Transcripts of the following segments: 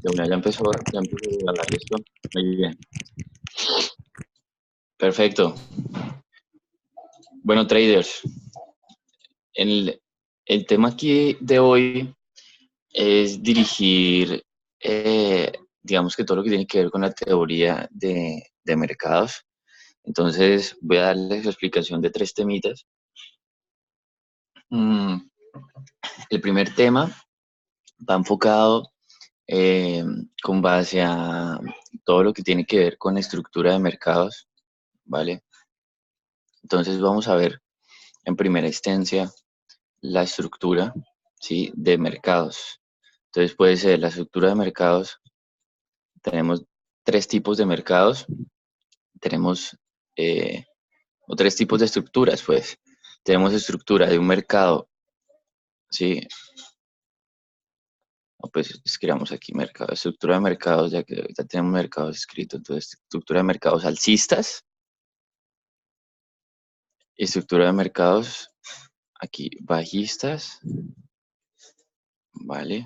De una ya empezó a hablar, ¿listo? Muy bien. Perfecto. Bueno, traders, el, el tema aquí de hoy es dirigir, digamos que todo lo que tiene que ver con la teoría de mercados. Entonces, voy a darles la explicación de tres temitas. Mm, el primer tema va enfocado eh, con base a todo lo que tiene que ver con estructura de mercados, ¿vale? Entonces, vamos a ver en primera instancia la estructura, ¿sí? De mercados. Entonces puede ser la estructura de mercados. Tenemos tres tipos de mercados. Tenemos eh, o tres tipos de estructuras, pues. Tenemos estructura de un mercado, ¿sí? O pues escribamos aquí mercado, estructura de mercados, ya que ahorita tenemos mercados escritos. Entonces, estructura de mercados alcistas, estructura de mercados aquí bajistas, ¿vale?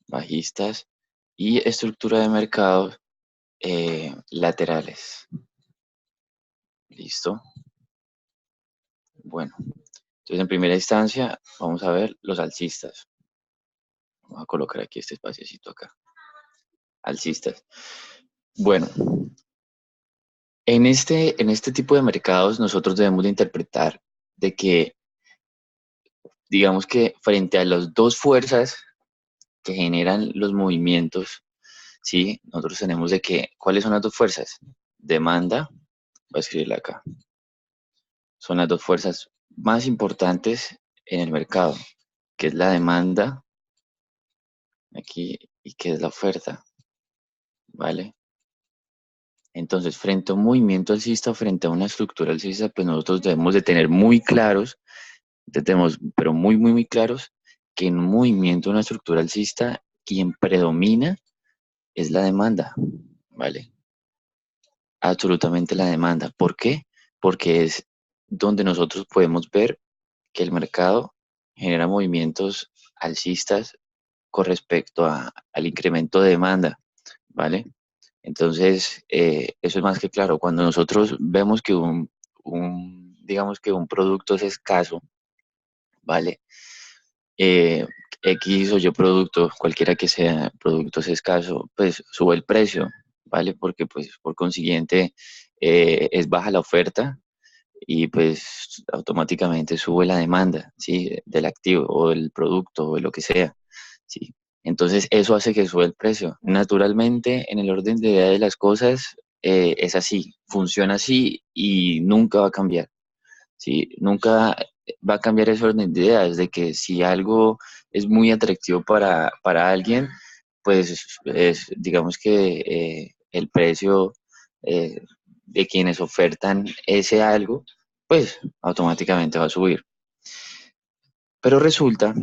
Bajistas y estructura de mercados laterales. Listo. Bueno, entonces en primera instancia vamos a ver los alcistas. Vamos a colocar aquí este espaciocito acá. Alcistas. Bueno, en este tipo de mercados nosotros debemos de interpretar de que, digamos que frente a las dos fuerzas que generan los movimientos, ¿sí? Nosotros tenemos de que, ¿cuáles son las dos fuerzas? Demanda, voy a escribirla acá. Son las dos fuerzas más importantes en el mercado, que es la demanda aquí y que es la oferta, ¿vale? Entonces, frente a un movimiento alcista, frente a una estructura alcista, pues nosotros debemos de tener muy claros, tenemos, pero muy, muy, muy claros, que en un movimiento, una estructura alcista, quien predomina es la demanda, ¿vale? Absolutamente la demanda. ¿Por qué? Porque es donde nosotros podemos ver que el mercado genera movimientos alcistas con respecto al incremento de demanda, ¿vale? Entonces, eso es más que claro. Cuando nosotros vemos que digamos que un producto es escaso, ¿vale? Eh, X o Y producto, cualquiera que sea, producto es escaso, pues sube el precio, ¿vale? Porque pues por consiguiente es baja la oferta y pues automáticamente sube la demanda, ¿sí? Del activo o del producto o de lo que sea, ¿sí? Entonces eso hace que sube el precio. Naturalmente, en el orden de idea de las cosas, es así, funciona así y nunca va a cambiar, ¿sí? Nunca va a cambiar ese orden de ideas, de que si algo es muy atractivo para alguien, pues digamos que el precio de quienes ofertan ese algo, pues automáticamente va a subir. Pero resulta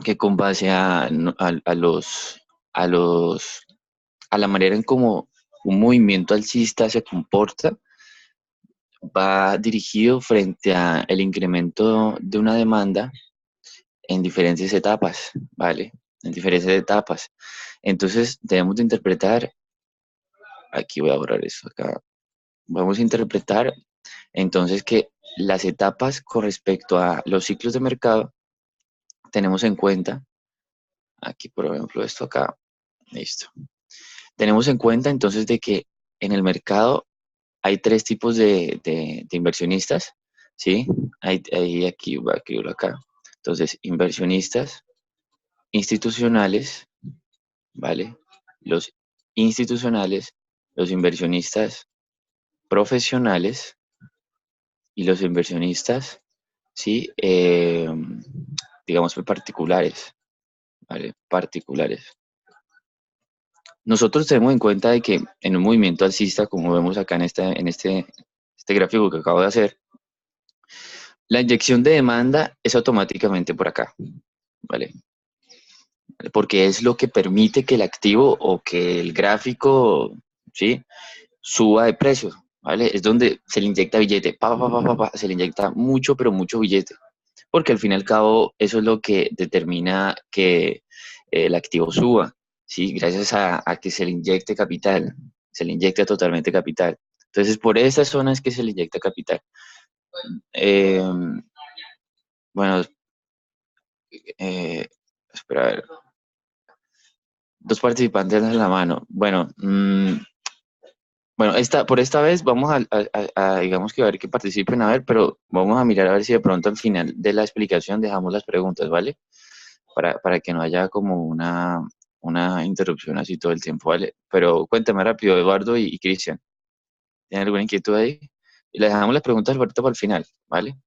que con base a los, a la manera en cómo un movimiento alcista se comporta, va dirigido frente a el incremento de una demanda en diferentes etapas, ¿vale? En diferentes etapas. Entonces debemos de interpretar, aquí voy a borrar esto acá, vamos a interpretar entonces que las etapas con respecto a los ciclos de mercado tenemos en cuenta, aquí por ejemplo esto acá, listo. Tenemos en cuenta entonces de que en el mercado hay tres tipos de inversionistas, ¿sí? Aquí voy a escribirlo acá. Entonces, inversionistas institucionales, ¿vale? Los institucionales, los inversionistas profesionales y los inversionistas, ¿sí? Digamos, particulares, ¿vale? Particulares. Nosotros tenemos en cuenta de que en un movimiento alcista, como vemos acá en este gráfico que acabo de hacer, la inyección de demanda es automáticamente por acá, ¿vale? Porque es lo que permite que el activo o que el gráfico, ¿sí? Suba de precio, ¿vale? Es donde se le inyecta billete, se le inyecta mucho, pero mucho billete, porque al fin y al cabo eso es lo que determina que el activo suba, ¿sí? Gracias a que se le inyecte capital, se le inyecta totalmente capital. Entonces, por esas zonas que se le inyecta capital. Eh, bueno, eh, espera, a ver, dos participantes en la mano. Bueno, bueno, por esta vez vamos digamos que a ver que participen, a ver, pero vamos a mirar a ver si de pronto al final de la explicación dejamos las preguntas, ¿vale? Para que no haya como una interrupción así todo el tiempo, ¿vale? Pero cuéntame rápido, Eduardo y Cristian, ¿tienen alguna inquietud ahí? Y le dejamos las preguntas ahorita para el final, ¿vale?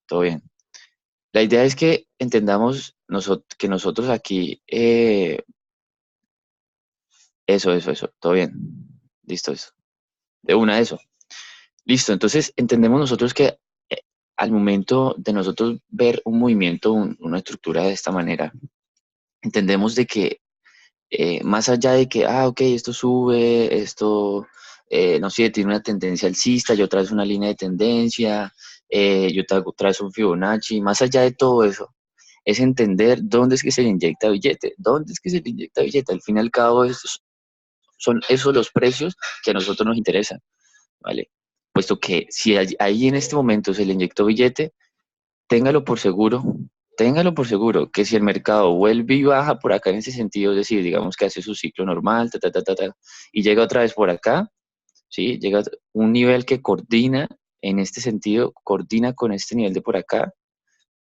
Todo bien. La idea es que entendamos que nosotros aquí, eso, todo bien. Listo, eso. De una, eso. Listo, entonces entendemos nosotros que al momento de nosotros ver un movimiento, una estructura de esta manera, entendemos de que más allá de que, ok, esto sube, esto, no sé, tiene una tendencia alcista, yo trazo una línea de tendencia, trazo un Fibonacci, más allá de todo eso, es entender dónde es que se le inyecta billete, dónde es que se le inyecta billete. Al fin y al cabo, son esos los precios que a nosotros nos interesan, ¿vale? Puesto que si ahí en este momento se le inyectó billete, téngalo por seguro, téngalo por seguro que si el mercado vuelve y baja por acá en ese sentido, es decir, digamos que hace su ciclo normal, y llega otra vez por acá, ¿sí? Llega a un nivel que coordina, en este sentido, coordina con este nivel de por acá,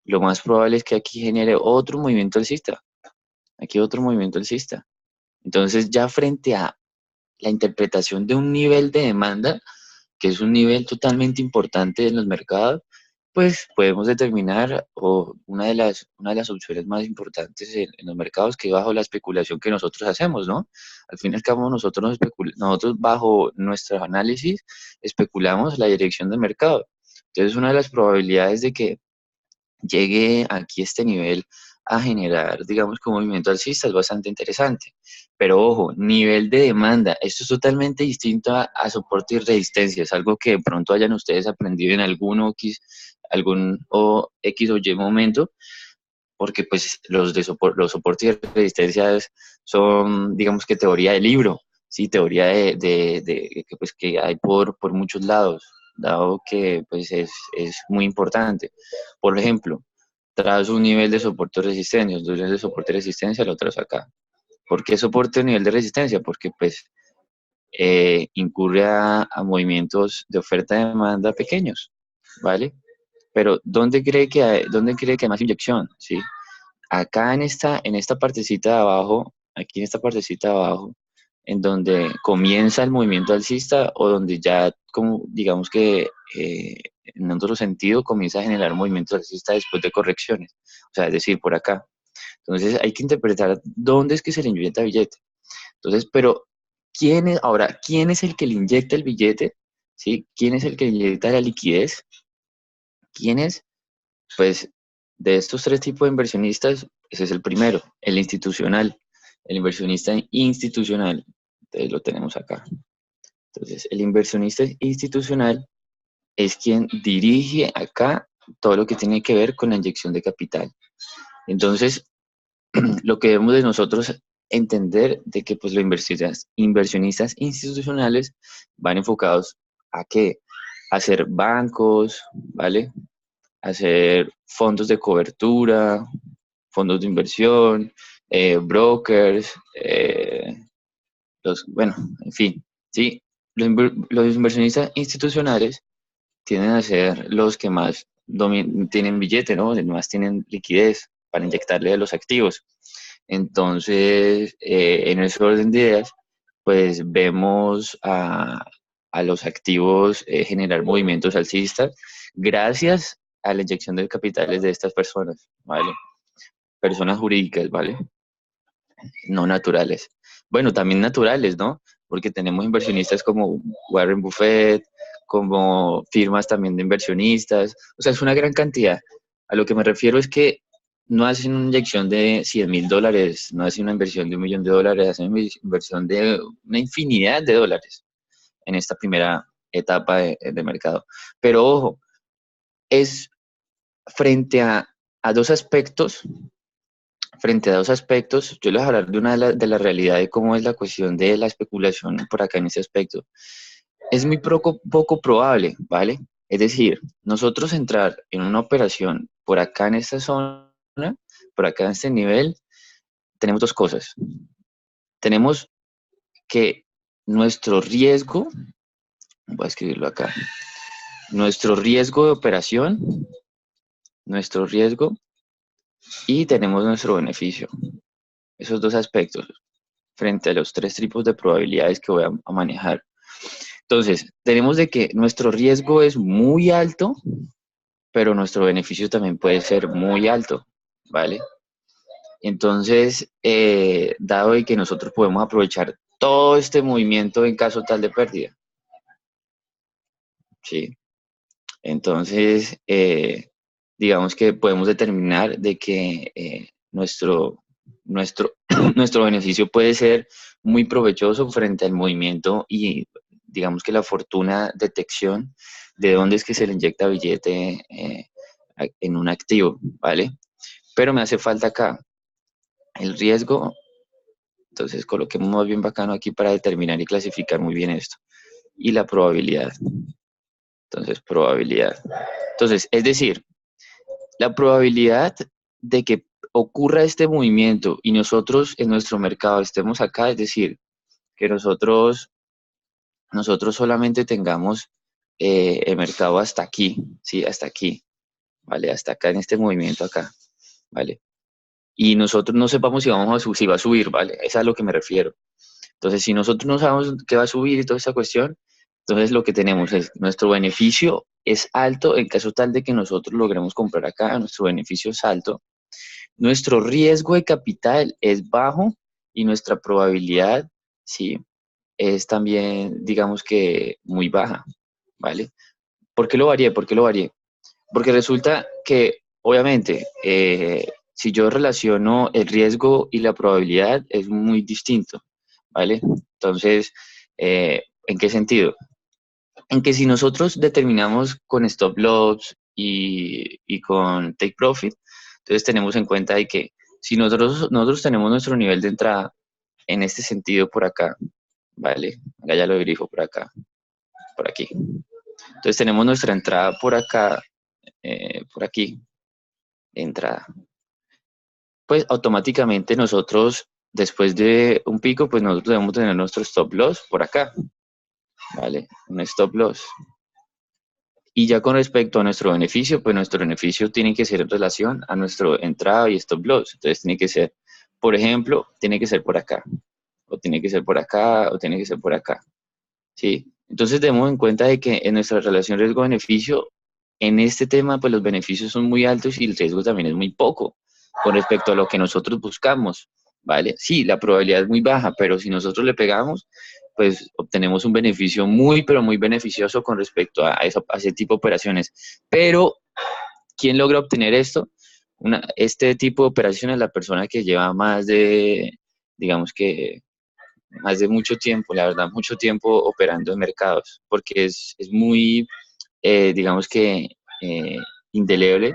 lo más probable es que aquí genere otro movimiento alcista, aquí otro movimiento alcista. Entonces, ya frente a la interpretación de un nivel de demanda, que es un nivel totalmente importante en los mercados, pues podemos determinar una de las opciones más importantes en los mercados, que bajo la especulación que nosotros hacemos, ¿no? Al fin y al cabo, nosotros bajo nuestro análisis especulamos la dirección del mercado. Entonces, una de las probabilidades de que llegue aquí a este nivel a generar, digamos, que un movimiento alcista es bastante interesante. Pero ojo, nivel de demanda, esto es totalmente distinto a soporte y resistencia, es algo que de pronto hayan ustedes aprendido en algún X o Y momento, porque pues los soportes y resistencias son, digamos que teoría de libro, sí, teoría que hay por muchos lados, dado que pues es muy importante. Por ejemplo, tras un nivel de soporte o resistencia, un nivel de soporte y resistencia, lo trazo acá. ¿Por qué soporte o nivel de resistencia? Porque pues incurre a movimientos de oferta y demanda pequeños, ¿vale? Pero ¿dónde cree que hay más inyección? ¿Sí? Acá en esta partecita de abajo, aquí en esta partecita de abajo, en donde comienza el movimiento alcista o donde ya, como digamos que en otro sentido, comienza a generar movimientos alcista después de correcciones. O sea, es decir, por acá. Entonces hay que interpretar dónde es que se le inyecta billete. Entonces, pero ¿quién es el que le inyecta el billete? ¿Sí? ¿Quién es el que le inyecta la liquidez? ¿Quién es? Pues de estos tres tipos de inversionistas, ese es el primero, el institucional, el inversionista institucional. Entonces lo tenemos acá. Entonces, el inversionista institucional es quien dirige acá todo lo que tiene que ver con la inyección de capital. Entonces, lo que debemos de nosotros entender de que pues los inversionistas institucionales van enfocados a qué? A ser bancos, ¿vale? Hacer fondos de cobertura, fondos de inversión, brokers, bueno, en fin, ¿sí? Los inversionistas institucionales tienden a ser los que más tienen billete, ¿no? Los que más tienen liquidez para inyectarle a los activos. Entonces, en ese orden de ideas, pues vemos a los activos generar movimientos alcistas gracias a la inyección de capitales de estas personas, ¿vale? Personas jurídicas, ¿vale? No naturales. Bueno, también naturales, ¿no? Porque tenemos inversionistas como Warren Buffett, como firmas también de inversionistas, o sea, es una gran cantidad. A lo que me refiero es que no hacen una inyección de $100,000, no hacen una inversión de $1,000,000, hacen una inversión de una infinidad de dólares en esta primera etapa de mercado. Pero ojo, es frente a dos aspectos frente a dos aspectos, yo les voy a hablar de una de la realidad de cómo es la cuestión de la especulación por acá en ese aspecto. Es muy poco probable, ¿vale? Es decir, nosotros entrar en una operación por acá en esta zona, por acá en este nivel, tenemos dos cosas. Tenemos que nuestro riesgo, voy a escribirlo acá, nuestro riesgo de operación, nuestro riesgo y tenemos nuestro beneficio. Esos dos aspectos frente a los tres tipos de probabilidades que voy a manejar. Entonces, tenemos de que nuestro riesgo es muy alto, pero nuestro beneficio también puede ser muy alto, ¿vale? Entonces, dado de que nosotros podemos aprovechar todo este movimiento en caso tal de pérdida, ¿sí? Entonces, digamos que podemos determinar de que nuestro, nuestro beneficio puede ser muy provechoso frente al movimiento y digamos que la fortuna detección de dónde es que se le inyecta billete en un activo, ¿vale? Pero me hace falta acá el riesgo, entonces coloquemos bien bacano aquí para determinar y clasificar muy bien esto. Y la probabilidad, entonces probabilidad. Entonces, es decir, la probabilidad de que ocurra este movimiento y nosotros en nuestro mercado estemos acá, es decir, que nosotros solamente tengamos el mercado hasta aquí, ¿sí? Hasta aquí, ¿vale? Hasta acá en este movimiento acá, ¿vale? Y nosotros no sepamos si si va a subir, ¿vale? Es a lo que me refiero. Entonces, si nosotros no sabemos qué va a subir y toda esta cuestión, entonces lo que tenemos es nuestro beneficio es alto en caso tal de que nosotros logremos comprar acá, nuestro beneficio es alto. Nuestro riesgo de capital es bajo y nuestra probabilidad, sí, es también, digamos que muy baja, ¿vale? ¿Por qué lo varié? ¿Por qué lo varié? Porque resulta que, obviamente, si yo relaciono el riesgo y la probabilidad es muy distinto, ¿vale? Entonces, ¿en qué sentido? En que si nosotros determinamos con stop loss y con take profit, entonces tenemos en cuenta de que si nosotros tenemos nuestro nivel de entrada en este sentido por acá, ¿vale? Acá ya lo dirijo por acá, por aquí. Entonces tenemos nuestra entrada por acá, por aquí, entrada. Pues automáticamente nosotros, después de un pico, pues nosotros debemos tener nuestro stop loss por acá, ¿vale? Un stop loss. Y ya con respecto a nuestro beneficio, pues nuestro beneficio tiene que ser en relación a nuestro entrada y stop loss. Entonces tiene que ser, por ejemplo, tiene que ser por acá, o tiene que ser por acá, o tiene que ser por acá. ¿Sí? Entonces tenemos en cuenta de que en nuestra relación riesgo-beneficio, en este tema, pues los beneficios son muy altos y el riesgo también es muy poco con respecto a lo que nosotros buscamos, ¿vale? Sí, la probabilidad es muy baja, pero si nosotros le pegamos, pues obtenemos un beneficio muy, pero muy beneficioso con respecto a ese tipo de operaciones. Pero, ¿quién logra obtener esto? Este tipo de operaciones, la persona que lleva más de, digamos que más de mucho tiempo, la verdad, mucho tiempo operando en mercados, porque es muy, digamos que, eh, indeleble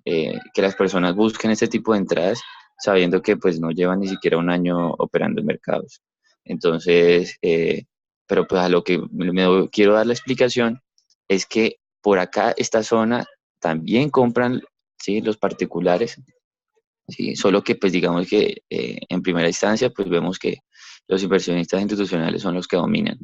que las personas busquen este tipo de entradas sabiendo que pues no llevan ni siquiera un año operando en mercados. Entonces, pero pues a lo que quiero dar la explicación es que por acá, esta zona, también compran, ¿sí? Los particulares, ¿sí? Solo que pues digamos que en primera instancia pues vemos que los inversionistas institucionales son los que dominan.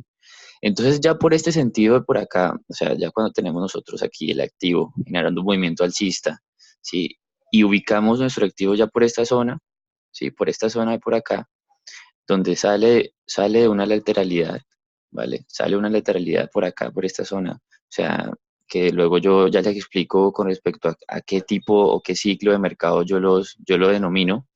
Entonces ya por este sentido por acá, o sea, ya cuando tenemos nosotros aquí el activo generando un movimiento alcista, ¿sí? Y ubicamos nuestro activo ya por esta zona, ¿sí? Por esta zona de por acá, donde sale una lateralidad, ¿vale? Sale una lateralidad por acá, por esta zona. O sea, que luego yo ya les explico con respecto a qué tipo o qué ciclo de mercado yo lo denomino.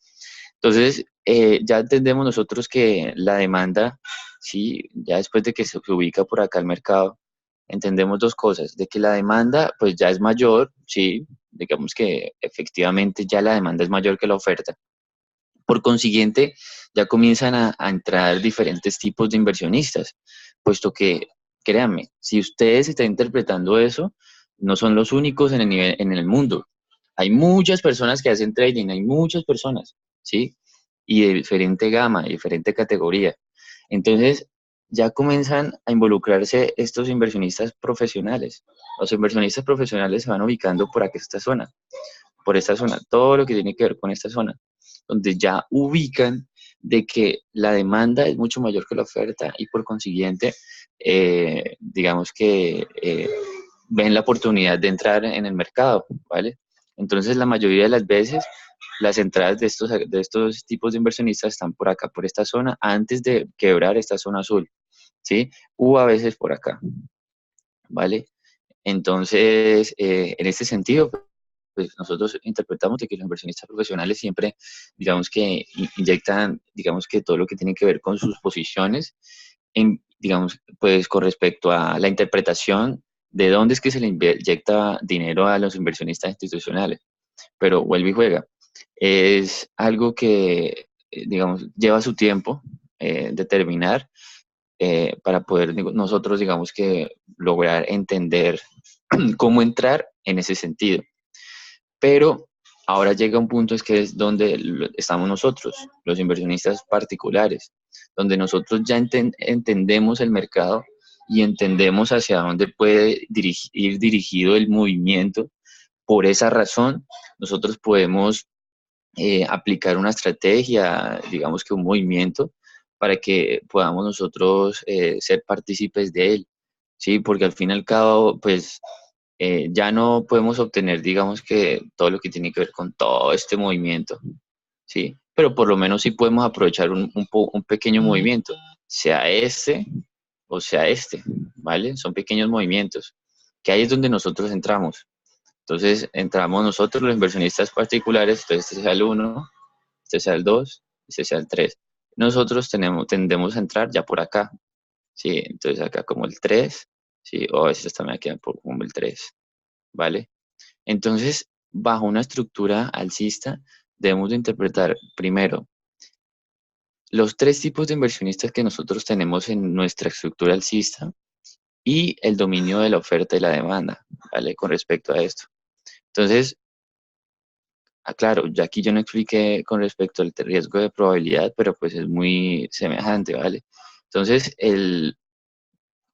Entonces, ya entendemos nosotros que la demanda, sí, ya después de que se ubica por acá el mercado, entendemos dos cosas, de que la demanda pues ya es mayor, sí, digamos que efectivamente ya la demanda es mayor que la oferta. Por consiguiente, ya comienzan a entrar diferentes tipos de inversionistas, puesto que, créanme, si ustedes están interpretando eso, no son los únicos en el mundo. Hay muchas personas que hacen trading, hay muchas personas. ¿sí? Y de diferente gama, diferente categoría. Entonces, ya comienzan a involucrarse estos inversionistas profesionales. Los inversionistas profesionales se van ubicando por aquí, por esta zona, todo lo que tiene que ver con esta zona, donde ya ubican de que la demanda es mucho mayor que la oferta y por consiguiente, digamos que ven la oportunidad de entrar en el mercado, ¿vale? Entonces, la mayoría de las veces, las entradas de estos tipos de inversionistas están por acá, por esta zona, antes de quebrar esta zona azul, ¿sí? O a veces por acá, ¿vale? Entonces, en este sentido, pues nosotros interpretamos de que los inversionistas profesionales siempre, digamos que inyectan, digamos que todo lo que tiene que ver con sus posiciones, digamos, pues con respecto a la interpretación de dónde es que se le inyecta dinero a los inversionistas institucionales. Pero vuelve y juega. Es algo que, digamos, lleva su tiempo determinar para poder nosotros, digamos que, lograr entender cómo entrar en ese sentido. Pero ahora llega un punto es que es donde estamos nosotros, los inversionistas particulares, donde nosotros ya entendemos el mercado y entendemos hacia dónde puede ir dirigido el movimiento. Por esa razón, nosotros podemos aplicar una estrategia, digamos que un movimiento, para que podamos nosotros ser partícipes de él, ¿sí? Porque al fin y al cabo, pues ya no podemos obtener, digamos que todo lo que tiene que ver con todo este movimiento, ¿sí? Pero por lo menos sí podemos aprovechar un pequeño movimiento, sea este o sea este, ¿vale? Son pequeños movimientos, que ahí es donde nosotros entramos. Entonces entramos nosotros, los inversionistas particulares, entonces este sea el uno, este sea el 2, este sea el 3. Nosotros tendemos a entrar ya por acá, ¿sí? Entonces acá como el 3, ¿sí? O a veces también quedan como el 3, ¿vale? Entonces, bajo una estructura alcista, debemos de interpretar primero los tres tipos de inversionistas que nosotros tenemos en nuestra estructura alcista y el dominio de la oferta y la demanda, ¿vale? Con respecto a esto. Entonces, claro, ya aquí yo no expliqué con respecto al riesgo de probabilidad, pero pues es muy semejante, ¿vale? Entonces,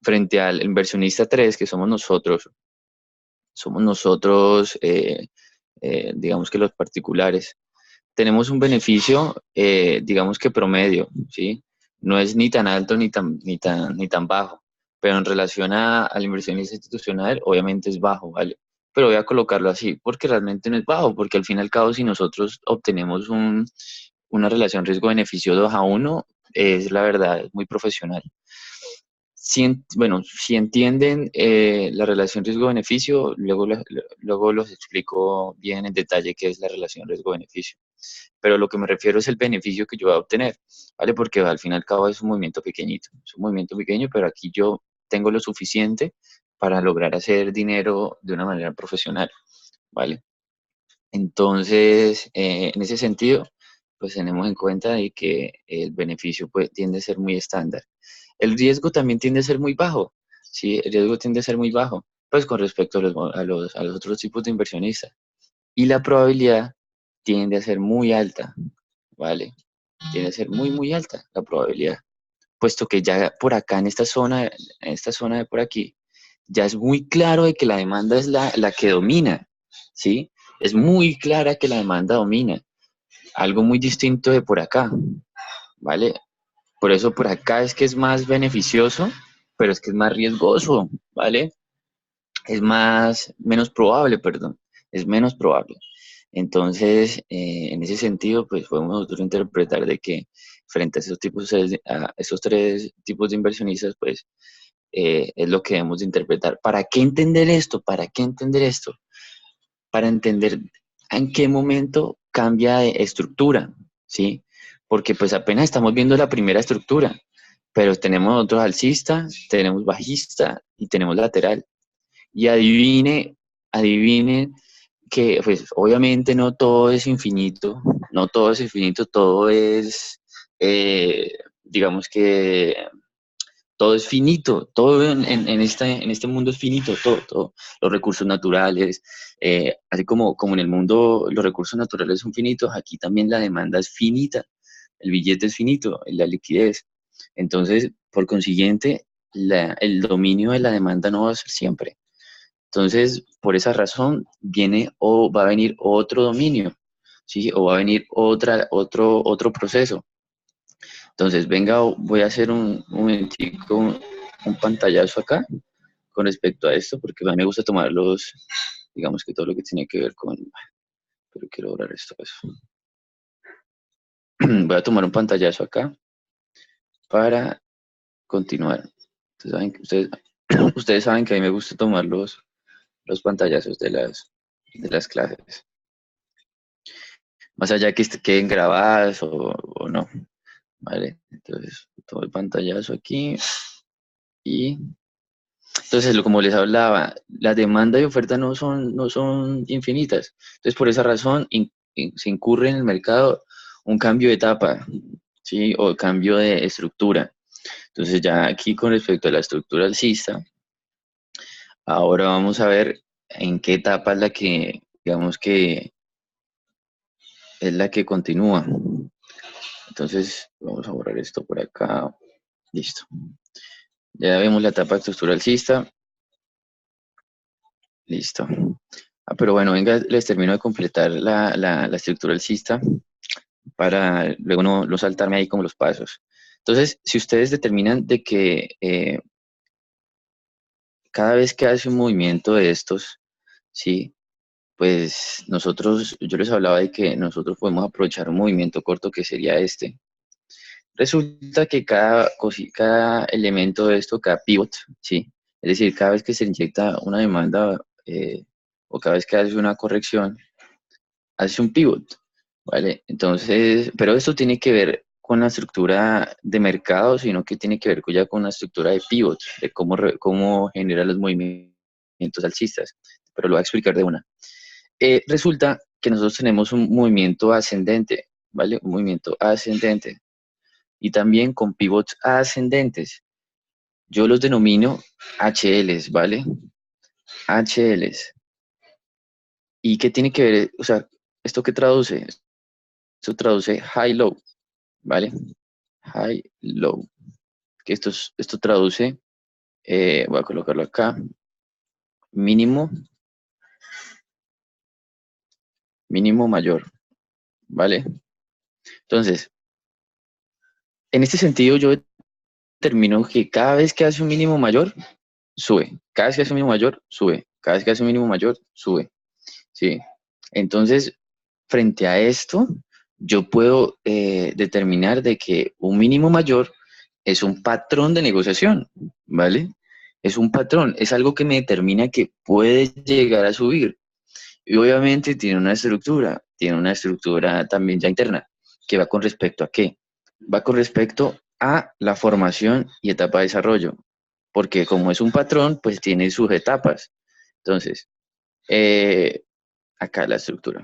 frente al inversionista 3 que somos nosotros, digamos que los particulares, tenemos un beneficio, digamos que promedio, ¿sí? No es ni tan alto ni tan bajo, pero en relación al inversionista institucional, obviamente es bajo, ¿vale? Pero voy a colocarlo así, porque realmente no es bajo, porque al fin y al cabo, si nosotros obtenemos una relación riesgo-beneficio 2 a 1, es la verdad, es muy profesional. Bueno, si entienden la relación riesgo-beneficio, luego los explico bien en detalle qué es la relación riesgo-beneficio. Pero lo que me refiero es el beneficio que yo voy a obtener, ¿vale? Porque al fin y al cabo es un movimiento pequeñito, es un movimiento pequeño, pero aquí yo tengo lo suficiente para lograr hacer dinero de una manera profesional, ¿vale? Entonces, en ese sentido, pues tenemos en cuenta de que el beneficio pues, tiende a ser muy estándar. El riesgo también tiende a ser muy bajo, ¿sí? El riesgo tiende a ser muy bajo, pues con respecto a los otros tipos de inversionistas. Y la probabilidad tiende a ser muy alta, ¿vale? Tiende a ser muy alta la probabilidad, puesto que ya por acá en esta zona de por aquí, ya es muy claro de que la demanda es la que domina, ¿sí? Es muy clara que la demanda domina, algo muy distinto de por acá, ¿vale? Por eso por acá es que es más beneficioso, pero es que es más riesgoso, ¿vale? Menos probable, perdón, es menos probable. Entonces, en ese sentido, pues podemos nosotros interpretar de que frente a esos tres tipos de inversionistas, pues es lo que debemos de interpretar. ¿Para qué entender esto? ¿Para qué entender esto? Para entender en qué momento cambia de estructura, ¿sí? Porque pues apenas estamos viendo la primera estructura, pero tenemos otros alcista, tenemos bajista y tenemos lateral. Y adivine que pues obviamente no todo es infinito, no todo es infinito, todo es, digamos que todo es finito, todo en este mundo es finito, todo. Los recursos naturales, así como en el mundo los recursos naturales son finitos, aquí también la demanda es finita, el billete es finito, la liquidez. Entonces, por consiguiente, el dominio de la demanda no va a ser siempre. Entonces, por esa razón, viene o va a venir otro dominio, ¿sí? O va a venir otro proceso. Entonces, venga, voy a hacer un momentico, un pantallazo acá con respecto a esto, porque a mí me gusta tomar digamos que todo lo que tiene que ver con, pero quiero borrar esto, eso. Voy a tomar un pantallazo acá para continuar. Ustedes saben que a mí me gusta tomar los pantallazos de las clases, más allá que queden grabadas o no, ¿vale? Entonces, tomo el pantallazo aquí y entonces, como les hablaba, la demanda y oferta no son infinitas. Entonces, por esa razón, se incurre en el mercado un cambio de etapa, ¿sí? O cambio de estructura. Entonces, ya aquí con respecto a la estructura alcista, ahora vamos a ver en qué etapa es la que, digamos que es la que continúa. Entonces, vamos a borrar esto por acá. Listo. Ya vemos la etapa de estructura alcista. Listo. Pero bueno, venga, les termino de completar la estructura alcista para luego no saltarme ahí como los pasos. Entonces, si ustedes determinan de que cada vez que hace un movimiento de estos, sí, pues yo les hablaba de que nosotros podemos aprovechar un movimiento corto que sería este. Resulta que cada elemento de esto, cada pivot, sí, es decir, cada vez que se inyecta una demanda o cada vez que hace una corrección, hace un pivot, ¿vale? Entonces, pero esto tiene que ver con la estructura de mercado, sino que tiene que ver ya con la estructura de pivot, de cómo genera los movimientos alcistas, pero lo voy a explicar de una. Resulta que nosotros tenemos un movimiento ascendente, ¿vale? Un movimiento ascendente y también con pivots ascendentes. Yo los denomino HLs, ¿vale? HLs. ¿Y qué tiene que ver? O sea, ¿esto qué traduce? Esto traduce high-low, ¿vale? High-low. Que esto traduce, voy a colocarlo acá, mínimo, mínimo mayor, ¿vale? Entonces, en este sentido yo determino que cada vez que hace un mínimo mayor, sube. Cada vez que hace un mínimo mayor, sube. Cada vez que hace un mínimo mayor, sube. ¿Sí? Entonces, frente a esto, yo puedo determinar de que un mínimo mayor es un patrón de negociación, ¿vale? Es un patrón, es algo que me determina que puede llegar a subir. Y obviamente tiene una estructura también ya interna, que va con respecto a qué? Va con respecto a la formación y etapa de desarrollo, porque como es un patrón, pues tiene sus etapas. Entonces, eh, acá la estructura.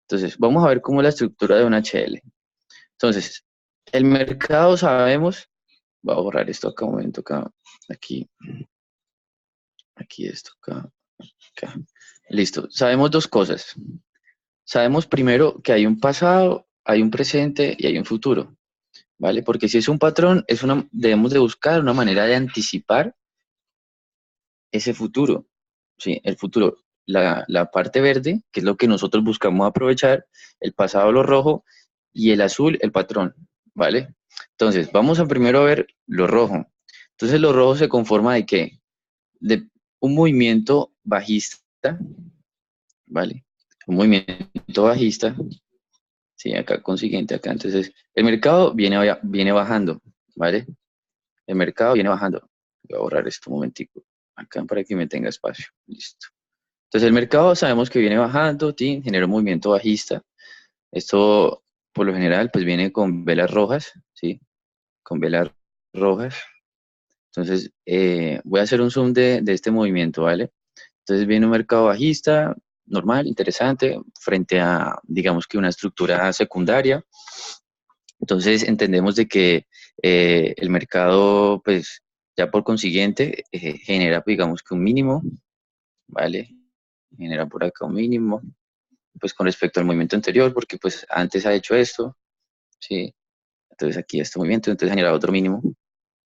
Entonces, vamos a ver cómo es la estructura de un HL. Entonces, el mercado sabemos, voy a borrar esto acá un momento, acá, aquí esto, acá. Listo, sabemos dos cosas. Sabemos primero que hay un pasado, hay un presente y hay un futuro, ¿vale? Porque si es un patrón, debemos de buscar una manera de anticipar ese futuro, ¿sí? El futuro, la parte verde, que es lo que nosotros buscamos aprovechar, el pasado lo rojo y el azul el patrón, ¿vale? Entonces, vamos a primero a ver lo rojo. Entonces, lo rojo se conforma de qué? De un movimiento bajista, ¿vale? Un movimiento bajista, sí, acá consiguiente, acá. Entonces, el mercado viene bajando, ¿vale? El mercado viene bajando. Voy a borrar esto un momentico, acá para que me tenga espacio. Listo. Entonces, el mercado sabemos que viene bajando, genera un movimiento bajista. Esto, por lo general, pues viene con velas rojas, ¿sí? Con velas rojas. Entonces, voy a hacer un zoom de este movimiento, ¿vale? Entonces viene un mercado bajista, normal, interesante, frente a, digamos que una estructura secundaria. Entonces entendemos de que el mercado, pues, Ya por consiguiente, genera, pues, digamos que un mínimo, ¿vale? Genera por acá un mínimo, pues con respecto al movimiento anterior, porque pues antes ha hecho esto, ¿sí? Entonces aquí este movimiento, entonces genera otro mínimo,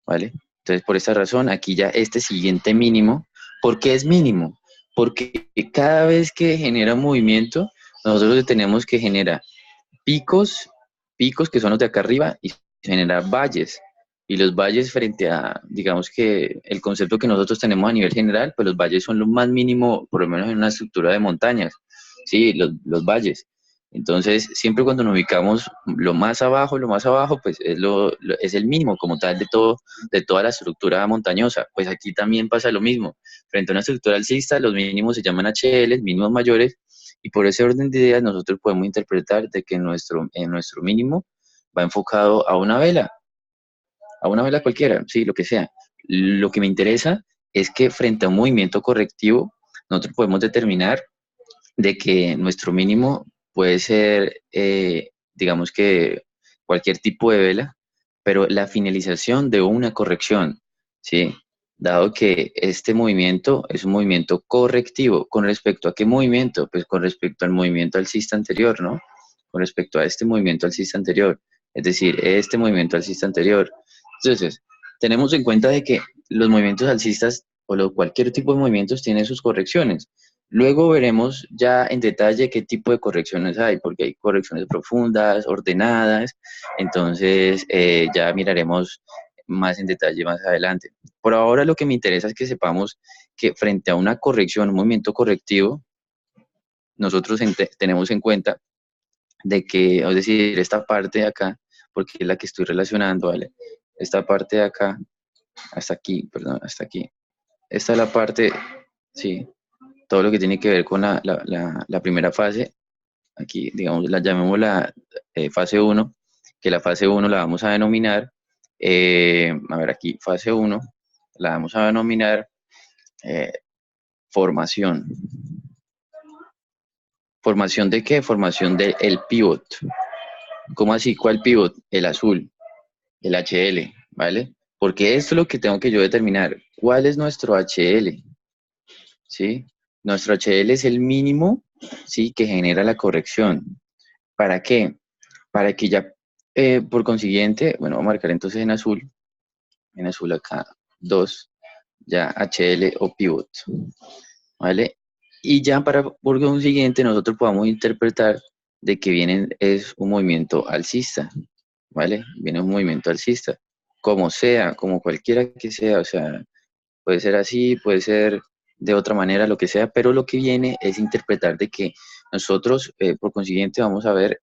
¿vale? Entonces por esta razón, aquí ya este siguiente mínimo, ¿por qué es mínimo? Porque cada vez que genera un movimiento, nosotros tenemos que generar picos, picos que son los de acá arriba y generar valles. Y los valles frente a, digamos que el concepto que nosotros tenemos a nivel general, pues los valles son lo más mínimo, por lo menos en una estructura de montañas, ¿sí? Los valles. Entonces, siempre cuando nos ubicamos lo más abajo, pues es, es el mínimo como tal de todo, de toda la estructura montañosa. Pues aquí también pasa lo mismo. Frente a una estructura alcista, los mínimos se llaman HL, mínimos mayores, y por ese orden de ideas nosotros podemos interpretar de que en nuestro mínimo va enfocado a una vela cualquiera, sí, lo que sea. Lo que me interesa es que frente a un movimiento correctivo, nosotros podemos determinar de que nuestro mínimo puede ser, digamos que cualquier tipo de vela, pero la finalización de una corrección, ¿sí? Dado que este movimiento es un movimiento correctivo. ¿Con respecto a qué movimiento? Pues con respecto al movimiento alcista anterior, ¿no? Con respecto a este movimiento alcista anterior, es decir, este movimiento alcista anterior. Entonces, tenemos en cuenta de que los movimientos alcistas o cualquier tipo de movimientos tiene sus correcciones. Luego veremos ya en detalle qué tipo de correcciones hay, porque hay correcciones profundas, ordenadas, entonces ya miraremos más en detalle más adelante. Por ahora lo que me interesa es que sepamos que frente a una corrección, un movimiento correctivo, nosotros tenemos en cuenta de que, es decir, esta parte de acá, porque es la que estoy relacionando, ¿vale? Esta parte de acá, hasta aquí, perdón, hasta aquí. Esta es la parte, sí, todo lo que tiene que ver con la primera fase, aquí, digamos, la llamemos la fase uno, que la fase uno la vamos a denominar, a ver aquí, fase uno la vamos a denominar eh, formación. ¿Formación de qué? Formación del pivot. ¿Cómo así? ¿Cuál pivot? El azul, el HL, ¿vale? Porque esto es lo que tengo que yo determinar. ¿Cuál es nuestro HL? ¿Sí? Nuestro HL es el mínimo, ¿sí? Que genera la corrección. ¿Para qué? Para que ya, por consiguiente, bueno, voy a marcar entonces en azul acá, 2 ya HL o pivot, ¿vale? Y ya para, por consiguiente, nosotros podamos interpretar de que viene es un movimiento alcista, ¿vale? Viene un movimiento alcista, como sea, como cualquiera que sea, o sea, puede ser así, puede ser de otra manera, lo que sea, pero lo que viene es interpretar de que nosotros, por consiguiente, vamos a ver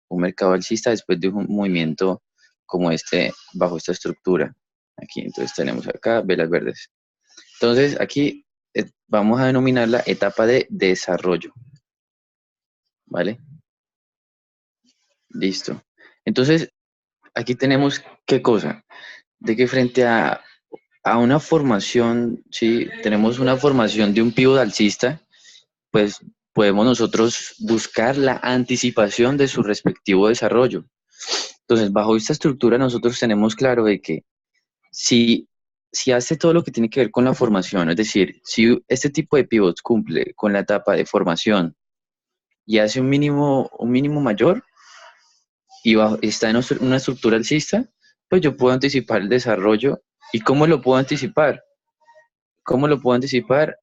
un mercado alcista después de un movimiento como este, bajo esta estructura. Aquí, entonces tenemos acá velas verdes. Entonces, aquí vamos a denominar la etapa de desarrollo, ¿vale? Listo. Entonces, aquí tenemos qué cosa, de que frente a una formación, sí, tenemos una formación de un pívot alcista, pues podemos nosotros buscar la anticipación de su respectivo desarrollo. Entonces, bajo esta estructura nosotros tenemos claro de que si, si hace todo lo que tiene que ver con la formación, es decir, si este tipo de pivots cumple con la etapa de formación y hace un mínimo mayor y está en una estructura alcista, pues yo puedo anticipar el desarrollo. ¿Y cómo lo puedo anticipar? ¿Cómo lo puedo anticipar?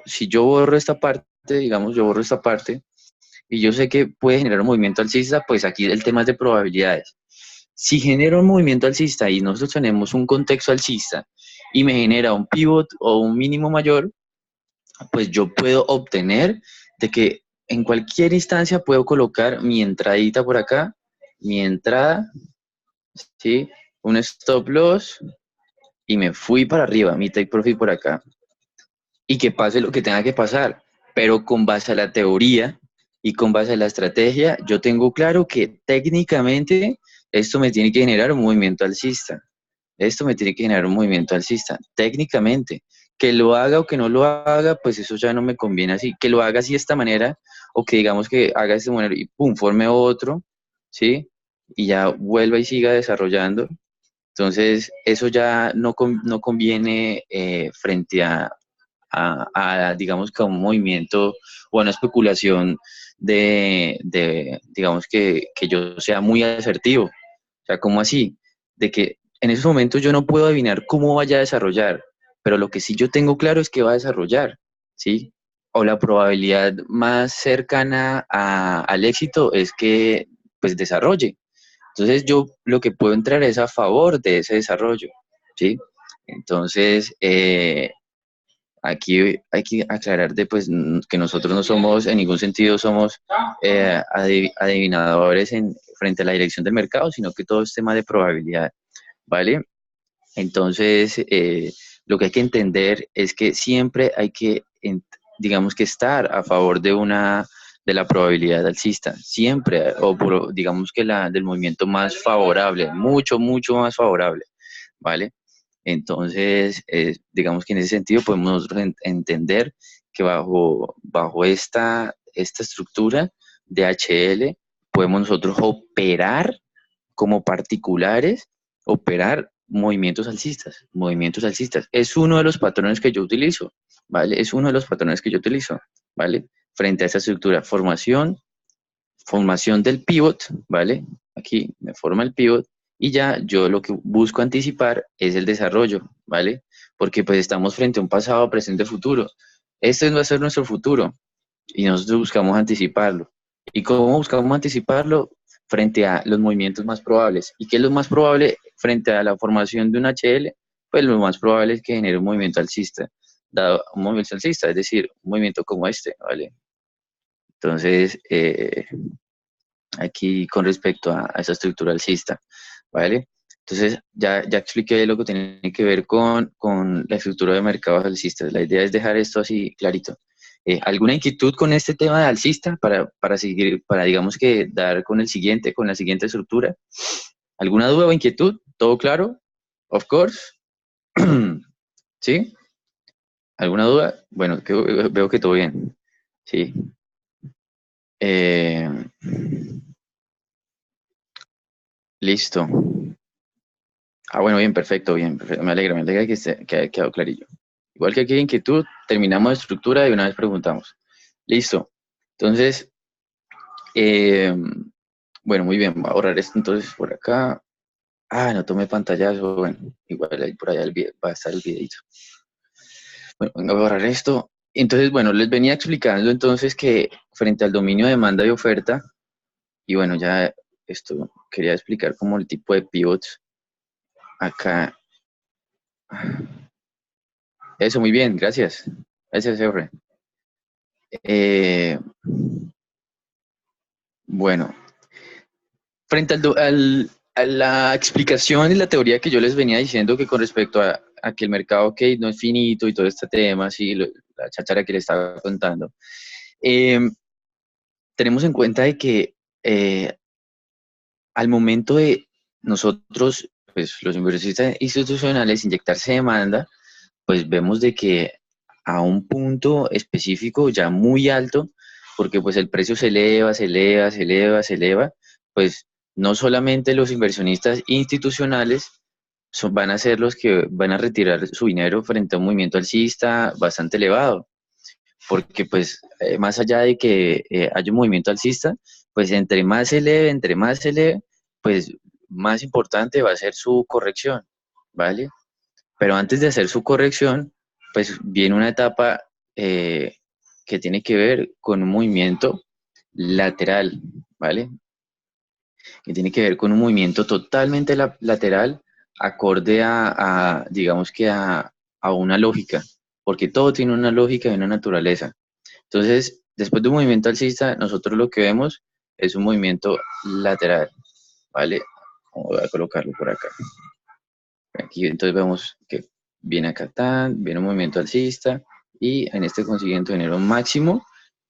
Si yo borro esta parte, digamos, yo borro esta parte y yo sé que puede generar un movimiento alcista, pues aquí el tema es de probabilidades. Si genera un movimiento alcista y nosotros tenemos un contexto alcista y me genera un pivot o un mínimo mayor, pues yo puedo obtener de que en cualquier instancia puedo colocar mi entradita por acá, mi entrada, ¿sí? Un stop loss y me fui para arriba, mi take profit por acá. Y que pase lo que tenga que pasar. Pero con base a la teoría y con base a la estrategia, yo tengo claro que técnicamente esto me tiene que generar un movimiento alcista. Esto me tiene que generar un movimiento alcista, técnicamente. Que lo haga o que no lo haga, pues eso ya no me conviene así. Que lo haga así de esta manera, o que digamos que haga de esta manera y pum, forme otro, ¿sí? Y ya vuelva y siga desarrollando. Entonces, eso ya no conviene frente digamos, que a un movimiento o a una especulación digamos, que yo sea muy asertivo. O sea, ¿cómo así? De que en esos momentos yo no puedo adivinar cómo vaya a desarrollar, pero lo que sí yo tengo claro es que va a desarrollar, ¿sí? O la probabilidad más cercana al éxito es que, pues, desarrolle. Entonces, yo lo que puedo entrar es a favor de ese desarrollo, ¿sí? Entonces, aquí hay que aclarar pues, que nosotros no somos, en ningún sentido somos adivinadores frente a la dirección del mercado, sino que todo es tema de probabilidad, ¿vale? Entonces, lo que hay que entender es que siempre hay que, digamos, que estar a favor de la probabilidad alcista, siempre, digamos que del movimiento más favorable, mucho, mucho más favorable, ¿vale? Entonces, digamos que en ese sentido podemos nosotros entender que bajo esta estructura de HL podemos nosotros operar como particulares, operar movimientos alcistas, movimientos alcistas. Es uno de los patrones que yo utilizo, ¿vale? Es uno de los patrones que yo utilizo, ¿vale? Frente a esta estructura, formación del pivot, ¿vale? Aquí me forma el pivot y ya yo lo que busco anticipar es el desarrollo, ¿vale? Porque pues estamos frente a un pasado, presente, futuro. Este va a ser nuestro futuro y nosotros buscamos anticiparlo. ¿Y cómo buscamos anticiparlo? Frente a los movimientos más probables. ¿Y qué es lo más probable frente a la formación de un HL? Pues lo más probable es que genere un movimiento alcista, dado un movimiento alcista, es decir, un movimiento como este, ¿vale? Entonces, aquí con respecto a esa estructura alcista, ¿vale? Entonces, ya expliqué lo que tiene que ver con la estructura de mercados alcistas. La idea es dejar esto así clarito. ¿Alguna inquietud con este tema de alcista para seguir, para digamos que dar con con la siguiente estructura? ¿Alguna duda o inquietud? ¿Todo claro? Of course. ¿Sí? ¿Alguna duda? Bueno, veo que todo bien. Sí. Eh, listo. Ah, bueno, bien, perfecto, bien, perfecto. Me alegra que haya quedado clarillo. Igual que aquí hay inquietud, terminamos de estructura y una vez preguntamos. Listo. Entonces, eh, bueno, muy bien, voy a borrar esto entonces por acá. Ah, no tomé pantallazo, bueno, igual ahí por allá va a estar el videito. Bueno, venga a borrar esto. Entonces, bueno, les venía explicando entonces que frente al dominio de demanda y oferta, y bueno, ya esto quería explicar como el tipo de pivots acá. Eso, muy bien, gracias. Gracias, Efre. Eh, bueno, frente a la explicación y la teoría que yo les venía diciendo que con respecto a que el mercado no es finito y todo este tema, sí, la cháchara que le estaba contando, eh, tenemos en cuenta de que al momento de nosotros, pues los inversionistas institucionales, inyectarse demanda, pues vemos de que a un punto específico ya muy alto, porque pues el precio se eleva, se eleva, se eleva, se eleva, pues no solamente los inversionistas institucionales van a ser los que van a retirar su dinero frente a un movimiento alcista bastante elevado, porque pues más allá de que haya un movimiento alcista, pues entre más se eleve, pues más importante va a ser su corrección, ¿vale? Pero antes de hacer su corrección, pues viene una etapa que tiene que ver con un movimiento lateral, ¿vale? Que tiene que ver con un movimiento totalmente lateral, acorde digamos que a una lógica, porque todo tiene una lógica y una naturaleza. Entonces, después de un movimiento alcista, nosotros lo que vemos es un movimiento lateral, ¿vale? Voy a colocarlo por acá. Aquí entonces vemos que viene acá viene un movimiento alcista y en este consiguiente genera un máximo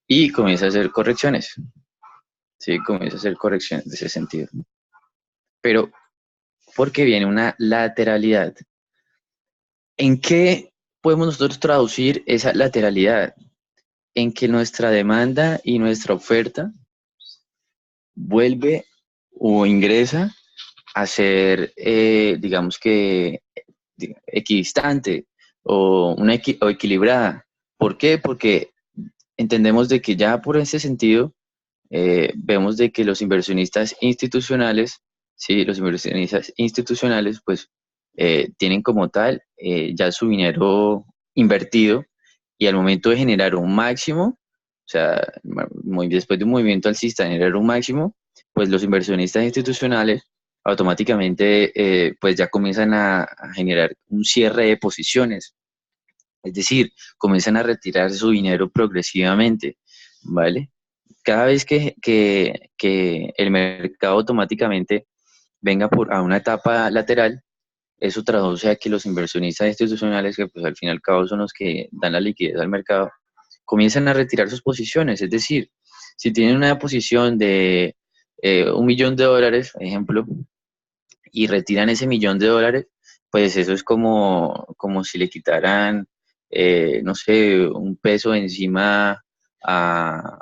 y comienza a hacer correcciones. Sí, comienza a hacer correcciones de ese sentido. Pero, ¿por qué viene una lateralidad? ¿En qué podemos nosotros traducir esa lateralidad? En que nuestra demanda y nuestra oferta vuelve o ingresa a ser, digamos que, equidistante o equilibrada. ¿Por qué? Porque entendemos de que ya por ese sentido vemos de que los inversionistas institucionales, sí, los inversionistas institucionales, pues tienen como tal ya su dinero invertido y al momento de generar un máximo, o sea, después de un movimiento alcista generar un máximo, pues los inversionistas institucionales automáticamente pues ya comienzan a generar un cierre de posiciones, es decir, comienzan a retirar su dinero progresivamente, ¿vale? Cada vez que el mercado automáticamente venga a una etapa lateral, eso traduce a que los inversionistas institucionales, que pues al fin y al cabo son los que dan la liquidez al mercado, comienzan a retirar sus posiciones. Es decir, si tienen una posición de $1 millón, ejemplo, y retiran ese $1 millón, pues eso es como si le quitaran, no sé, un peso encima a,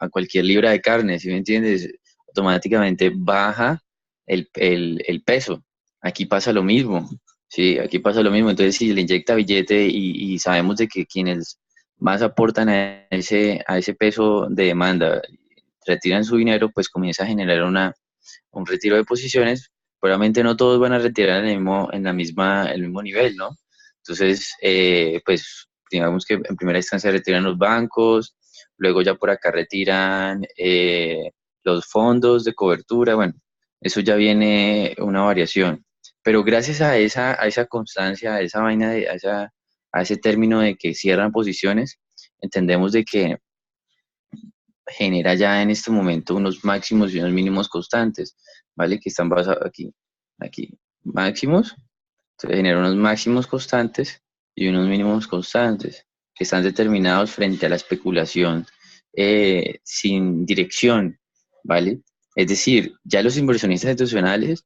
a cualquier libra de carne, ¿sí me entiendes? Automáticamente baja el peso. Aquí pasa lo mismo, ¿sí? Aquí pasa lo mismo. Entonces, si le inyecta billete y sabemos de que quienes más aportan a ese peso de demanda retiran su dinero, pues comienza a generar un retiro de posiciones. Probablemente no todos van a retirar el mismo nivel, ¿no? Entonces, pues digamos que en primera instancia retiran los bancos, luego ya por acá retiran los fondos de cobertura, bueno, eso ya viene una variación. Pero gracias a esa constancia, a esa vaina, a ese término de que cierran posiciones, entendemos de que genera ya en este momento unos máximos y unos mínimos constantes, ¿vale? Que están basados aquí, máximos, entonces genera unos máximos constantes y unos mínimos constantes, que están determinados frente a la especulación sin dirección, ¿vale? Es decir, ya los inversionistas institucionales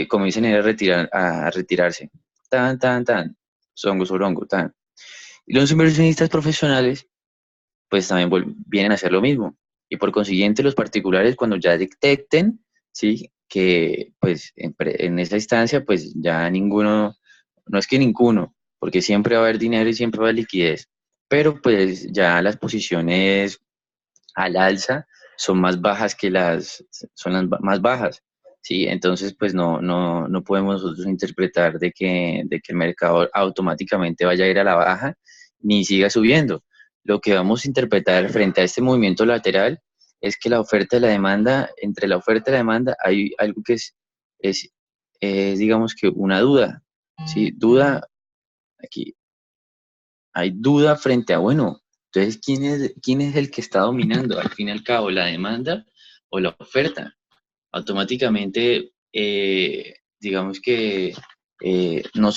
comienzan a retirarse, tan, songo, sorongo, tan. Y los inversionistas profesionales pues también vienen a hacer lo mismo. Y por consiguiente, los particulares, cuando ya detecten, ¿sí? Que pues en esa instancia, pues ya ninguno, no es que ninguno, porque siempre va a haber dinero y siempre va a haber liquidez, pero pues ya las posiciones al alza son más bajas son más bajas, ¿sí? Entonces, pues no podemos nosotros interpretar de que el mercado automáticamente vaya a ir a la baja ni siga subiendo. Lo que vamos a interpretar frente a este movimiento lateral es que la oferta y la demanda, entre la oferta y la demanda hay algo que es, digamos que una duda, ¿sí? Duda, aquí hay duda frente a, bueno, entonces, quién es el que está dominando? Al fin y al cabo, ¿la demanda o la oferta? Automáticamente, digamos que o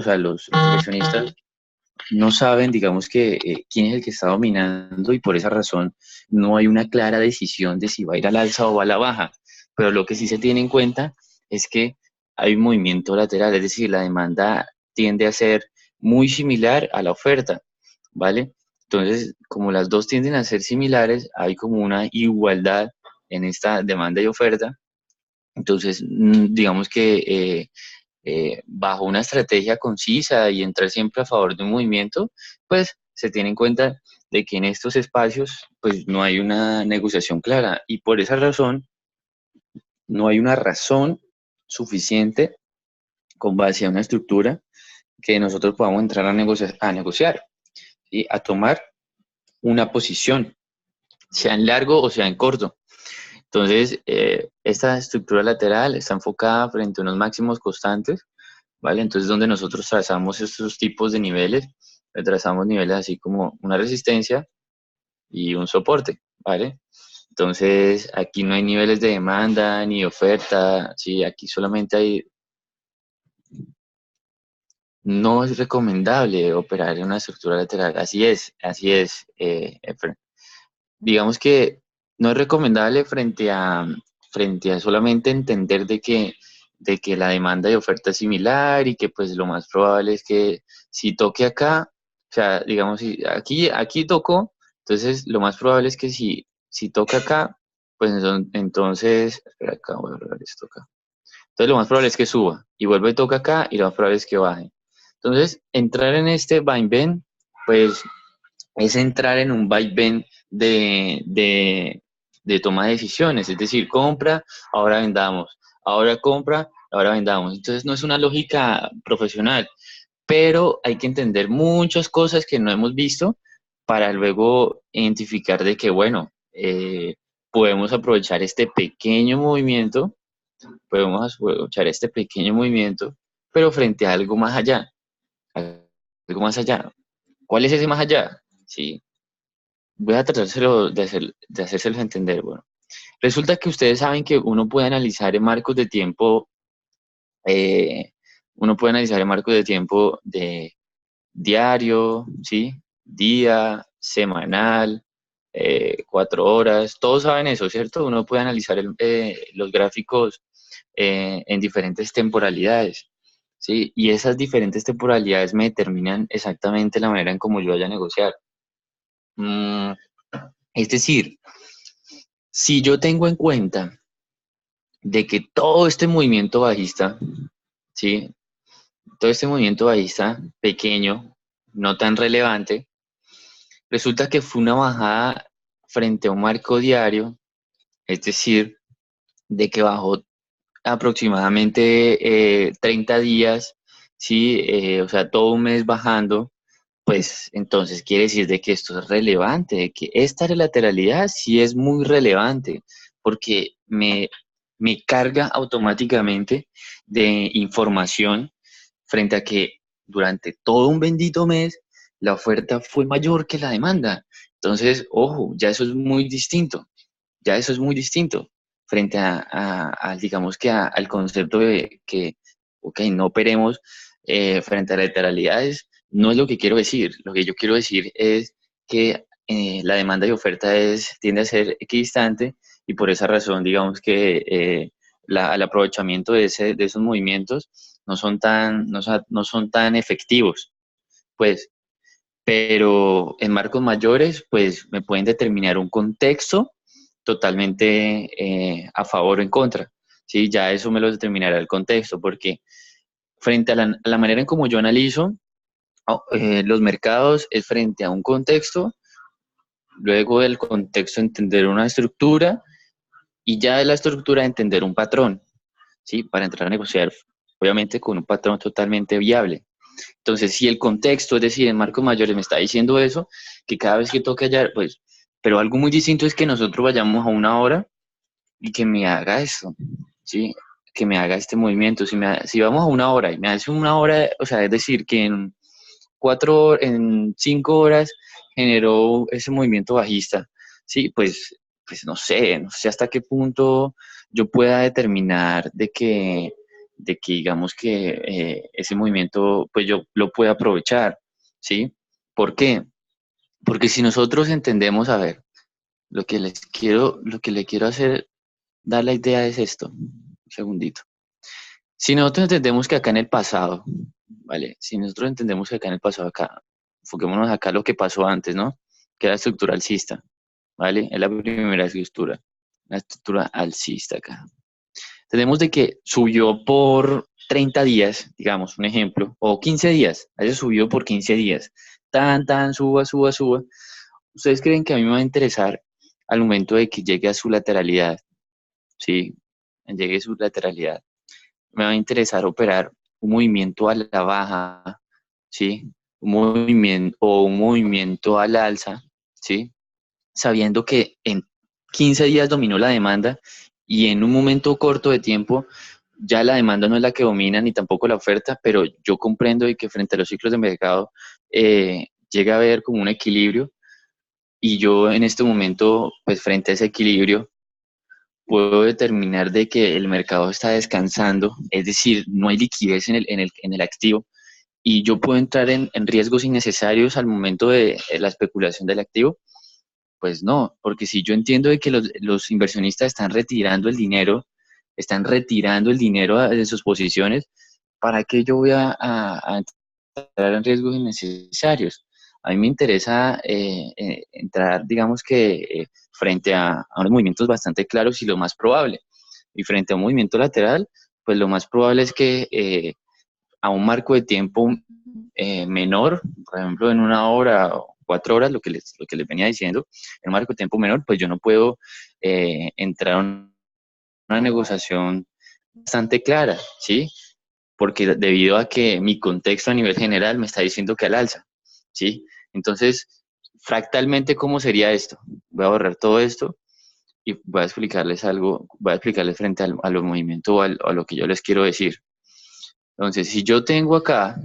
sea, los inversionistas no saben, digamos que quién es el que está dominando y por esa razón no hay una clara decisión de si va a ir al alza o a la baja. Pero lo que sí se tiene en cuenta es que hay un movimiento lateral, es decir, la demanda tiende a ser muy similar a la oferta, ¿vale? Entonces, como las dos tienden a ser similares, hay como una igualdad en esta demanda y oferta. Entonces, digamos que bajo una estrategia concisa y entrar siempre a favor de un movimiento, pues se tiene en cuenta de que en estos espacios pues no hay una negociación clara y por esa razón no hay una razón suficiente con base a una estructura que nosotros podamos entrar a negociar y a tomar una posición, sea en largo o sea en corto. Entonces, esta estructura lateral está enfocada frente a unos máximos constantes, ¿vale? Entonces, donde nosotros trazamos estos tipos de niveles, trazamos niveles así como una resistencia y un soporte, ¿vale? Entonces, aquí no hay niveles de demanda ni de oferta, ¿sí? Aquí solamente hay, no es recomendable operar en una estructura lateral, así es, Efren. Digamos que no es recomendable frente a solamente entender de que la demanda y oferta es similar y que pues lo más probable es que si toque acá, o sea, digamos, si aquí tocó, entonces lo más probable es que si toca acá, pues entonces, espera acá, voy a borrar esto acá. Entonces lo más probable es que suba y vuelve y toca acá y lo más probable es que baje. Entonces, entrar en este vaivén, pues es entrar en un vaivén de toma de decisiones, es decir, compra, ahora vendamos, ahora compra, ahora vendamos. Entonces no es una lógica profesional, pero hay que entender muchas cosas que no hemos visto para luego identificar de que, bueno, podemos aprovechar este pequeño movimiento, podemos aprovechar este pequeño movimiento, pero frente a algo más allá, algo más allá. ¿Cuál es ese más allá? Sí, voy a tratárselo de hacérselos entender. Bueno, resulta que ustedes saben que uno puede analizar en marcos de tiempo, eh, uno puede analizar en marcos de tiempo de diario, ¿sí? Día, semanal, 4 horas, todos saben eso, ¿cierto? Uno puede analizar los gráficos en diferentes temporalidades, ¿sí? Y esas diferentes temporalidades me determinan exactamente la manera en cómo yo vaya a negociar. Mm, es decir, si yo tengo en cuenta de que todo este movimiento bajista, ¿sí? Todo este movimiento bajista pequeño, no tan relevante, resulta que fue una bajada frente a un marco diario, es decir, de que bajó aproximadamente 30 días, ¿sí? O sea, todo un mes bajando, pues entonces quiere decir de que esto es relevante, de que esta lateralidad sí es muy relevante, porque me carga automáticamente de información frente a que durante todo un bendito mes la oferta fue mayor que la demanda. Entonces, ojo, ya eso es muy distinto, ya eso es muy distinto frente digamos que al concepto de que, ok, no operemos frente a las lateralidades, no es lo que quiero decir. Lo que yo quiero decir es que la demanda y oferta tiende a ser equidistante y por esa razón, digamos que el aprovechamiento de esos movimientos no son tan efectivos, pues, pero en marcos mayores, pues me pueden determinar un contexto totalmente a favor o en contra. ¿Sí? Ya eso me lo determinará el contexto, porque frente a la manera en como yo analizo los mercados es frente a un contexto, luego del contexto entender una estructura y ya de la estructura entender un patrón, ¿sí? Para entrar a negociar, obviamente con un patrón totalmente viable. Entonces, si el contexto, es decir, en marcos mayores me está diciendo eso, que cada vez que toque hallar, pues, pero algo muy distinto es que nosotros vayamos a una hora y que me haga eso, ¿sí? Que me haga este movimiento. Si vamos a una hora y me hace una hora, o sea, es decir, que en 5 horas generó ese movimiento bajista, ¿sí? Pues no sé hasta qué punto yo pueda determinar de que digamos que ese movimiento, pues yo lo pueda aprovechar, ¿sí? ¿Por qué? Porque si nosotros entendemos, a ver, lo que le quiero hacer, dar la idea es esto, un segundito. Si nosotros entendemos que acá en el pasado, ¿vale? Si nosotros entendemos que acá en el pasado, acá, enfoquémonos acá lo que pasó antes, ¿no? Que era estructura alcista, ¿vale? Es la primera estructura, la estructura alcista acá. Tenemos de que subió por 30 días, digamos, un ejemplo, o 15 días, eso subió por 15 días, suba, suba, suba. ¿Ustedes creen que a mí me va a interesar al momento de que llegue a su lateralidad? Sí, llegue a su lateralidad. Me va a interesar operar un movimiento a la baja, ¿sí? Un movimiento al alza, ¿sí? Sabiendo que en 15 días dominó la demanda y en un momento corto de tiempo ya la demanda no es la que domina ni tampoco la oferta, pero yo comprendo de que frente a los ciclos de mercado llega a haber como un equilibrio y yo en este momento, pues frente a ese equilibrio, puedo determinar de que el mercado está descansando, es decir, no hay liquidez en el activo y yo puedo entrar en riesgos innecesarios al momento de la especulación del activo. Pues no, porque si yo entiendo de que los inversionistas están retirando el dinero de sus posiciones, ¿para qué yo voy a entrar en riesgos innecesarios? A mí me interesa entrar, digamos que frente a unos movimientos bastante claros y lo más probable. Y frente a un movimiento lateral, pues lo más probable es que a un marco de tiempo menor, por ejemplo, en 1 hora o 4 horas, lo que les venía diciendo, en un marco de tiempo menor, pues yo no puedo entrar a una negociación bastante clara, ¿sí? Porque debido a que mi contexto a nivel general me está diciendo que al alza, ¿sí? Entonces, fractalmente, ¿cómo sería esto? Voy a borrar todo esto y voy a explicarles algo, voy a explicarles frente a los movimientos o a lo que yo les quiero decir. Entonces, si yo tengo acá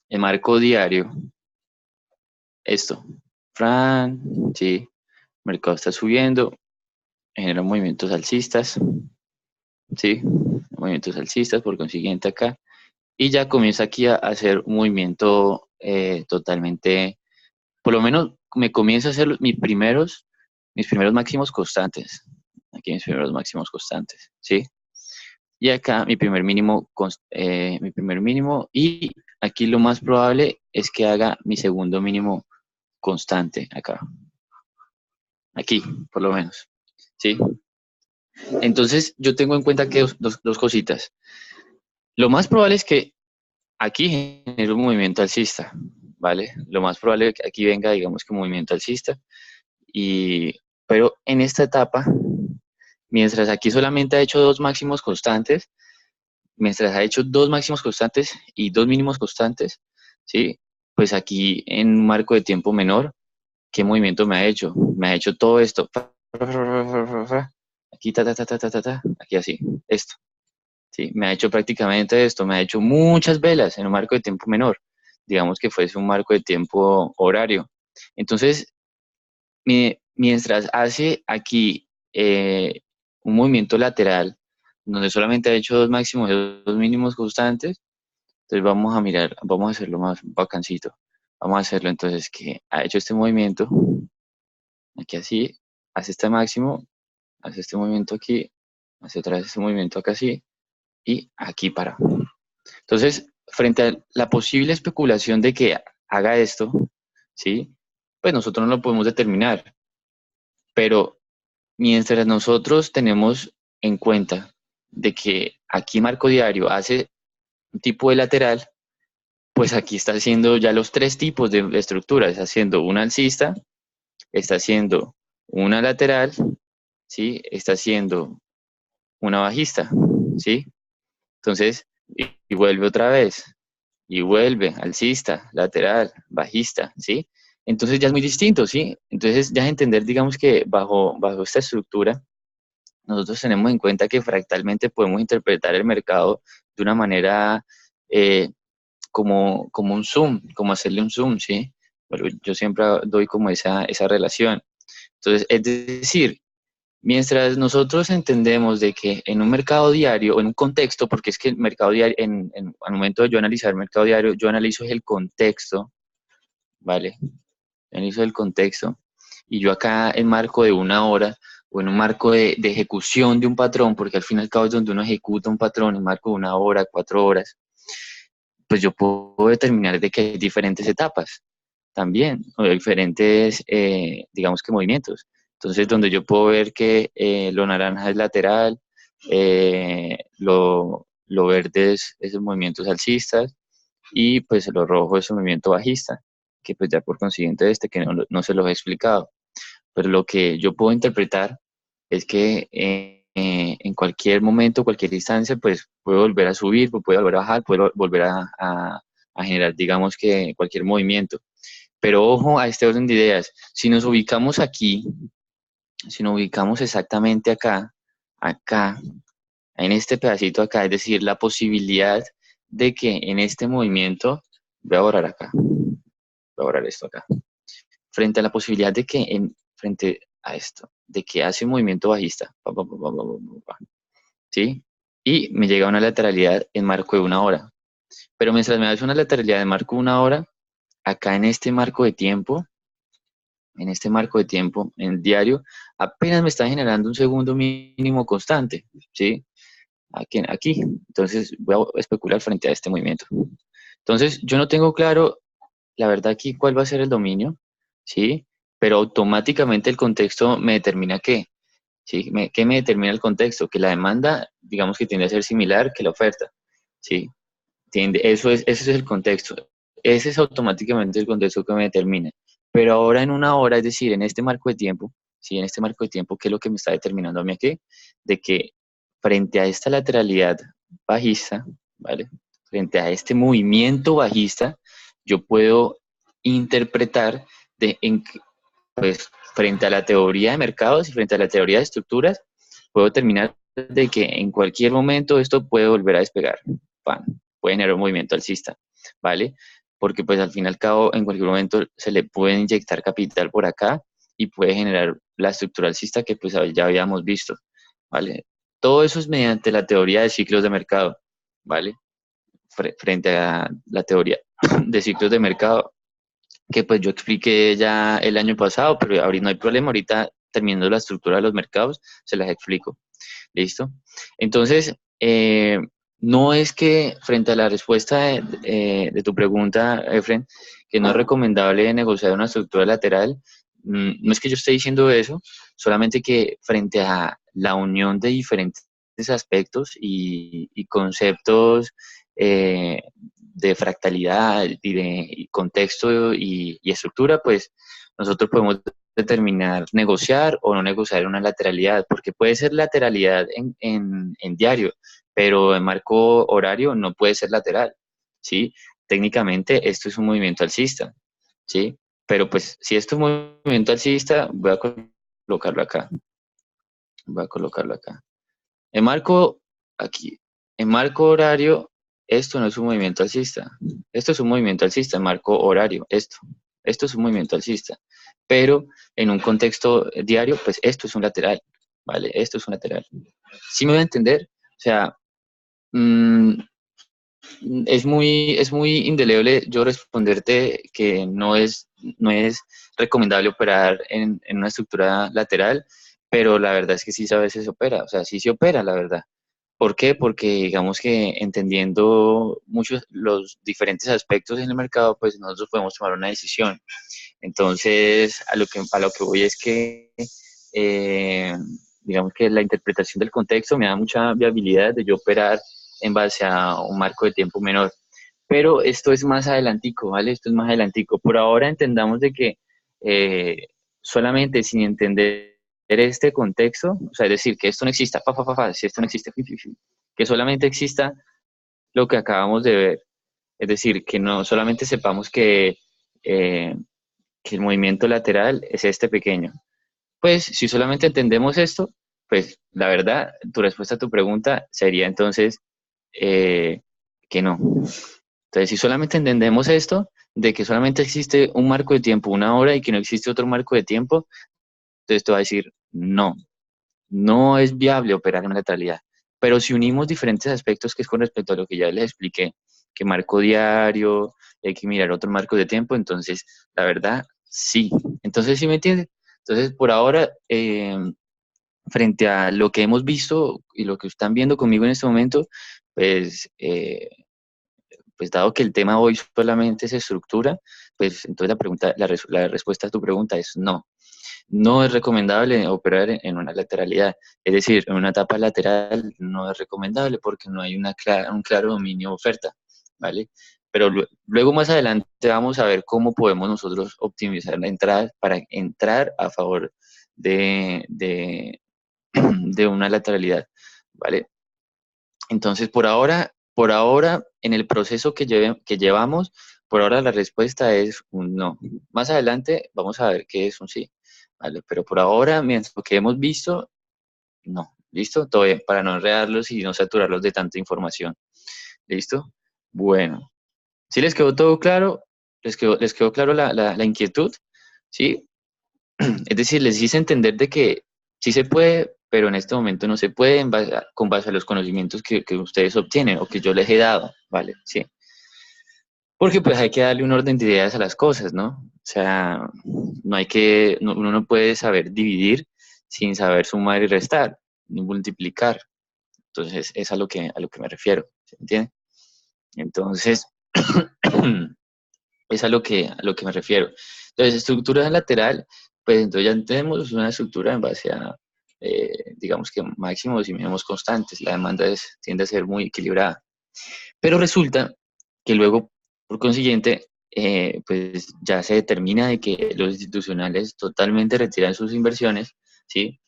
el marco diario, esto, Fran, sí, el mercado está subiendo, genera movimientos alcistas, sí, movimientos alcistas, por consiguiente acá, y ya comienza aquí a hacer un movimiento totalmente, por lo menos me comienza a hacer mis primeros máximos constantes, aquí mis primeros máximos constantes, ¿sí? Y acá mi primer mínimo, y aquí lo más probable es que haga mi segundo mínimo constante acá, aquí, por lo menos, ¿sí? Entonces, yo tengo en cuenta que dos cositas. Lo más probable es que aquí genere un movimiento alcista, ¿vale? Lo más probable es que aquí venga, digamos que un movimiento alcista, pero en esta etapa, mientras aquí solamente ha hecho dos máximos constantes, mientras ha hecho dos máximos constantes y dos mínimos constantes, ¿sí? Pues aquí en un marco de tiempo menor, ¿qué movimiento me ha hecho? Me ha hecho todo esto. Aquí, aquí así, esto. ¿Sí? Me ha hecho prácticamente esto, me ha hecho muchas velas en un marco de tiempo menor, digamos que fuese un marco de tiempo horario. Entonces, mientras hace aquí un movimiento lateral, donde solamente ha hecho dos máximos y dos mínimos constantes, entonces vamos a mirar, vamos a hacerlo más bacancito. Vamos a hacerlo entonces que ha hecho este movimiento, aquí así, hace este máximo, hace este movimiento aquí, hace otra vez este movimiento acá así, y aquí para. Entonces, frente a la posible especulación de que haga esto, ¿sí? Pues nosotros no lo podemos determinar, pero mientras nosotros tenemos en cuenta de que aquí Marco Diario hace un tipo de lateral, pues aquí está haciendo ya los tres tipos de estructura, está haciendo una alcista, está haciendo una lateral, ¿sí? Está haciendo una bajista, ¿sí? Entonces, y vuelve otra vez, y vuelve, alcista, lateral, bajista, ¿sí? Entonces ya es muy distinto, ¿sí? Entonces ya es entender, digamos que bajo esta estructura, nosotros tenemos en cuenta que fractalmente podemos interpretar el mercado de una manera como un zoom, como hacerle un zoom, ¿sí? Pero yo siempre doy como esa relación. Entonces, es decir, mientras nosotros entendemos de que en un mercado diario o en un contexto, porque es que el mercado diario, al momento de yo analizar el mercado diario, yo analizo el contexto, ¿vale? Yo analizo el contexto y yo acá en marco de 1 hora o en un marco de ejecución de un patrón, porque al fin y al cabo es donde uno ejecuta un patrón en marco de 1 hora, 4 horas, pues yo puedo determinar de que hay diferentes etapas también, o diferentes, digamos que movimientos. Entonces, donde yo puedo ver que lo naranja es lateral, lo verde es esos movimientos alcistas y pues lo rojo es un movimiento bajista, que pues ya por consiguiente que no se los he explicado. Pero lo que yo puedo interpretar es que en cualquier momento, cualquier instancia, pues puede volver a subir, puede volver a bajar, puede volver a generar, digamos que cualquier movimiento. Pero ojo a este orden de ideas. Si nos ubicamos aquí, si nos ubicamos exactamente acá, en este pedacito acá, es decir, la posibilidad de que en este movimiento, voy a borrar acá, voy a borrar esto acá, frente a la posibilidad de que, frente a esto, de que hace un movimiento bajista, ¿sí? Y me llega una lateralidad en marco de 1 hora. Pero mientras me hace una lateralidad en marco de 1 hora, acá en este marco de tiempo, en el diario, apenas me está generando un segundo mínimo constante, ¿sí? Aquí. Entonces voy a especular frente a este movimiento. Entonces yo no tengo claro, la verdad aquí, cuál va a ser el dominio, ¿sí? Pero automáticamente el contexto me determina que ¿sí? ¿Qué me determina el contexto? Que la demanda, digamos que tiende a ser similar que la oferta, ¿sí? Ese es el contexto. Ese es automáticamente el contexto que me determina. Pero ahora en una hora, es decir, en este marco de tiempo, ¿sí? En este marco de tiempo, ¿qué es lo que me está determinando a mí aquí? De que frente a esta lateralidad bajista, ¿vale? Frente a este movimiento bajista, yo puedo interpretar pues, frente a la teoría de mercados y frente a la teoría de estructuras, puedo terminar de que en cualquier momento esto puede volver a despegar. ¡Pam! Puede generar un movimiento alcista, ¿vale? Porque pues al fin y al cabo en cualquier momento se le puede inyectar capital por acá y puede generar la estructura alcista que pues ya habíamos visto, ¿vale? Todo eso es mediante la teoría de ciclos de mercado, ¿vale? Frente a la teoría de ciclos de mercado, que pues yo expliqué ya el año pasado, pero ahorita no hay problema, ahorita terminando la estructura de los mercados, se las explico. ¿Listo? Entonces, no es que frente a la respuesta de tu pregunta, Efren, que no es recomendable negociar una estructura lateral, no es que yo esté diciendo eso, solamente que frente a la unión de diferentes aspectos y conceptos de fractalidad y contexto y estructura, pues nosotros podemos determinar negociar o no negociar una lateralidad, porque puede ser lateralidad en diario, pero en marco horario no puede ser lateral, ¿sí? Técnicamente esto es un movimiento alcista, ¿sí? Pero pues si esto es un movimiento alcista, voy a colocarlo acá, voy a colocarlo acá. En marco, aquí, en marco horario, esto no es un movimiento alcista. Esto es un movimiento alcista en marco horario, esto. Esto es un movimiento alcista. Pero en un contexto diario, pues esto es un lateral, ¿vale? Esto es un lateral. ¿Sí me voy a entender? O sea, mm, es muy indeleble yo responderte que no es recomendable operar en una estructura lateral, pero la verdad es que sí a veces se opera, o sea, sí se opera, la verdad. ¿Por qué? Porque digamos que entendiendo muchos los diferentes aspectos en el mercado, pues nosotros podemos tomar una decisión. Entonces, a lo que voy es que, eh, digamos que la interpretación del contexto me da mucha viabilidad de yo operar en base a un marco de tiempo menor. Pero esto es más adelantico, ¿vale? Esto es más adelantico. Por ahora entendamos de que solamente sin entender este contexto, o sea, es decir, que esto no exista, si esto no existe, que solamente exista lo que acabamos de ver. Es decir, que no solamente sepamos eh, que el movimiento lateral es este pequeño. Pues si solamente entendemos esto, pues la verdad, tu respuesta a tu pregunta sería entonces eh, que no. Entonces, si solamente entendemos esto, de que solamente existe un marco de tiempo, una hora, y que no existe otro marco de tiempo, entonces te va a decir no, no es viable operar en lateralidad. Pero si unimos diferentes aspectos, que es con respecto a lo que ya les expliqué, que marco diario, hay que mirar otro marco de tiempo, entonces, la verdad, sí. Entonces, ¿sí me entiendes? Entonces, por ahora, frente a lo que hemos visto y lo que están viendo conmigo en este momento, pues, pues dado que el tema hoy solamente se estructura, pues entonces la respuesta a tu pregunta es no. No es recomendable operar en una lateralidad, es decir, en una etapa lateral no es recomendable porque no hay un claro dominio oferta, ¿vale? Pero luego más adelante vamos a ver cómo podemos nosotros optimizar la entrada para entrar a favor de, de una lateralidad, ¿vale? Entonces, por ahora, en el proceso que llevamos, por ahora la respuesta es un no. Más adelante vamos a ver qué es un sí, ¿vale? Pero por ahora, mientras lo que hemos visto, no. ¿Listo? Todo bien, para no enredarlos y no saturarlos de tanta información. ¿Listo? Bueno, ¿sí les quedó todo claro? Les quedó claro la inquietud? ¿Sí? Es decir, les hice entender de que sí se puede, pero en este momento no se puede con base a los conocimientos que ustedes obtienen o que yo les he dado, ¿vale? Sí. Porque pues hay que darle un orden de ideas a las cosas, ¿no? O sea, uno no puede saber dividir sin saber sumar y restar, ni multiplicar. Entonces, es a lo que me refiero, ¿se entiende? Entonces, es a lo que me refiero. Entonces, estructura lateral, pues entonces ya tenemos una estructura en base digamos que máximos y mínimos constantes. La demanda tiende a ser muy equilibrada. Pero resulta que luego, por consiguiente, pues ya se determina de que los institucionales totalmente retiran sus inversiones, ¿sí?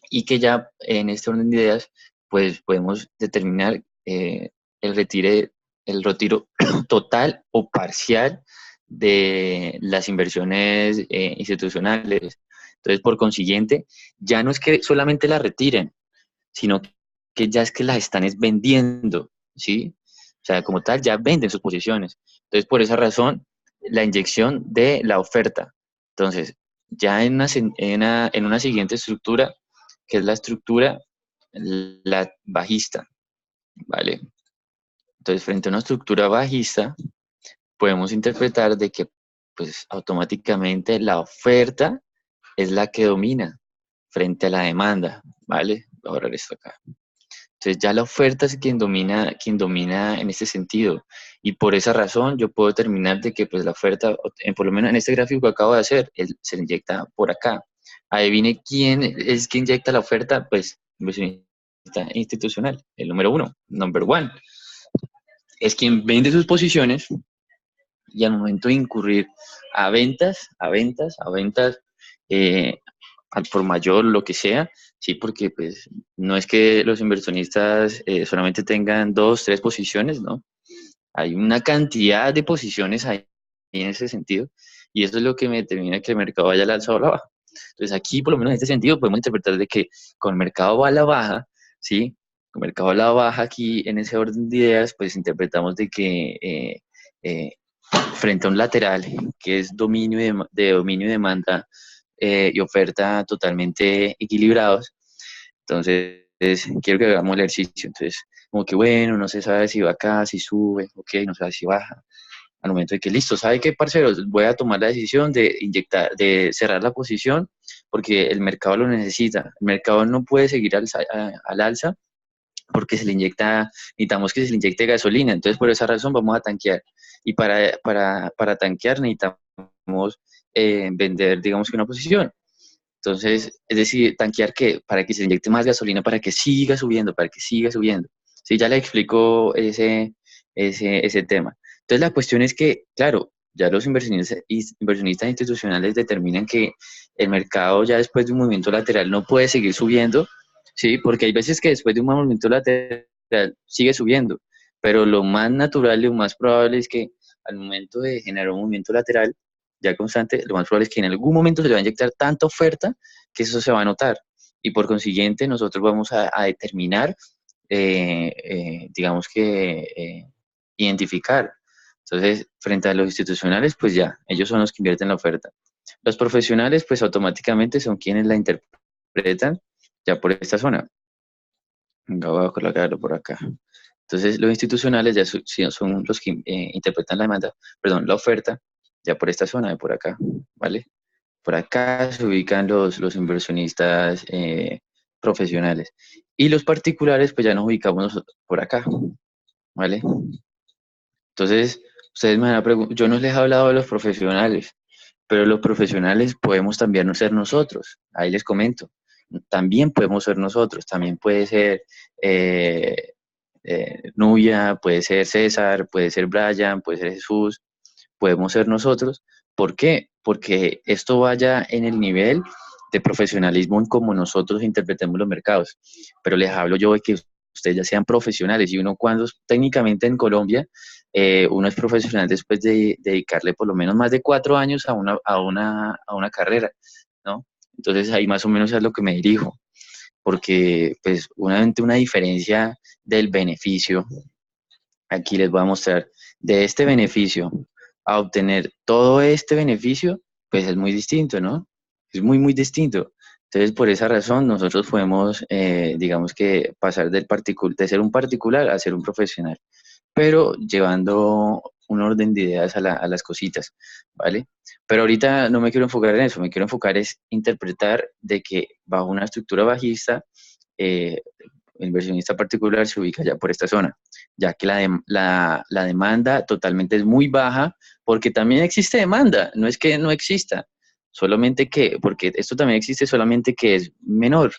Y que ya en este orden de ideas, pues podemos determinar el, retire, el retiro total o parcial de las inversiones institucionales. Entonces, por consiguiente, ya no es que solamente las retiren, sino que ya es que las están vendiendo, ¿sí? O sea, como tal, ya venden sus posiciones. Entonces, por esa razón, la inyección de la oferta. Entonces, ya en una siguiente estructura, que es la estructura la bajista, ¿vale? Entonces, frente a una estructura bajista, podemos interpretar de que, pues, automáticamente la oferta es la que domina frente a la demanda, ¿vale? Voy a borrar esto acá. Entonces ya la oferta es quien domina en este sentido. Y por esa razón yo puedo determinar de que pues la oferta, por lo menos en este gráfico que acabo de hacer, se le inyecta por acá. Adivine quién es que inyecta la oferta, pues inversionista institucional, el número uno, number one. Es quien vende sus posiciones y al momento de incurrir a ventas, eh, al por mayor, lo que sea, sí, porque pues no es que los inversionistas solamente tengan dos, tres posiciones, ¿no? Hay una cantidad de posiciones ahí en ese sentido, y eso es lo que me determina que el mercado vaya al alza o a la baja. Entonces aquí, por lo menos en este sentido, podemos interpretar de que con el mercado va a la baja, ¿sí? Con el mercado a la baja aquí, en ese orden de ideas, pues interpretamos de que eh, frente a un lateral, que es dominio y demanda y oferta totalmente equilibrados. Entonces, quiero que hagamos el ejercicio. Entonces, como que bueno, no se sabe si va acá, si sube, ok, no se sabe si baja. Al momento de que listo, ¿sabe qué, parceros? Voy a tomar la decisión de inyectar, de cerrar la posición porque el mercado lo necesita. El mercado no puede seguir al alza porque necesitamos que se le inyecte gasolina, entonces por esa razón vamos a tanquear. Y para tanquear necesitamos vender, digamos que una posición. Entonces, es decir, tanquear que para que se le inyecte más gasolina, para que siga subiendo, para que siga subiendo. Sí, ya le explico ese tema. Entonces, la cuestión es que, claro, ya los inversionistas institucionales determinan que el mercado ya después de un movimiento lateral no puede seguir subiendo, ¿sí? Porque hay veces que después de un movimiento lateral sigue subiendo, pero lo más natural y lo más probable es que al momento de generar un movimiento lateral ya constante, lo más probable es que en algún momento se le va a inyectar tanta oferta que eso se va a notar. Y por consiguiente, nosotros vamos a determinar, digamos que, identificar. Entonces, frente a los institucionales, pues ya, ellos son los que invierten la oferta. Los profesionales, pues automáticamente son quienes la interpretan ya por esta zona. Voy a colocarlo por acá. Entonces, los institucionales ya son los que interpretan la demanda, perdón, la oferta, ya por esta zona de por acá, ¿vale? Por acá se ubican los inversionistas profesionales. Y los particulares, pues ya nos ubicamos nosotros por acá, ¿vale? Entonces, ustedes me van a preguntar, yo no les he hablado de los profesionales, pero los profesionales podemos también ser nosotros. Ahí les comento. También podemos ser nosotros, también puede ser Nubia, puede ser César, puede ser Brian, puede ser Jesús, podemos ser nosotros. ¿Por qué? Porque esto vaya en el nivel de profesionalismo en cómo nosotros interpretemos los mercados. Pero les hablo yo de que ustedes ya sean profesionales y uno cuando técnicamente en Colombia uno es profesional después de dedicarle por lo menos más de 4 años a una carrera, ¿no? Entonces ahí más o menos es a lo que me dirijo, porque pues una diferencia del beneficio, aquí les voy a mostrar, de este beneficio a obtener todo este beneficio, pues es muy distinto, ¿no? Es muy, muy distinto. Entonces, por esa razón, nosotros podemos, digamos que, pasar de ser un particular a ser un profesional, pero llevando un orden de ideas a las cositas, ¿vale? Pero ahorita no me quiero enfocar en eso, me quiero enfocar es interpretar de que bajo una estructura bajista, eh, el inversionista particular se ubica ya por esta zona, ya que la demanda totalmente es muy baja, porque también existe demanda, no es que no exista, solamente que, porque esto también existe, solamente que es menor.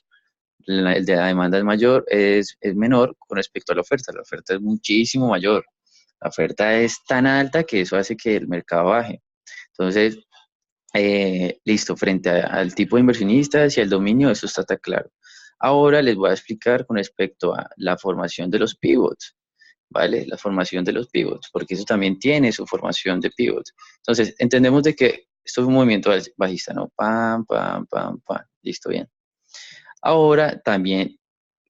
El de la demanda es mayor, es menor con respecto a la oferta es muchísimo mayor. La oferta es tan alta que eso hace que el mercado baje. Entonces, listo, frente al tipo de inversionistas y al dominio, eso está claro. Ahora les voy a explicar con respecto a la formación de los pivots, ¿vale? La formación de los pivots, porque eso también tiene su formación de pivots. Entonces, entendemos de que esto es un movimiento bajista, ¿no? Pam, pam, pam, pam, listo, bien. Ahora también,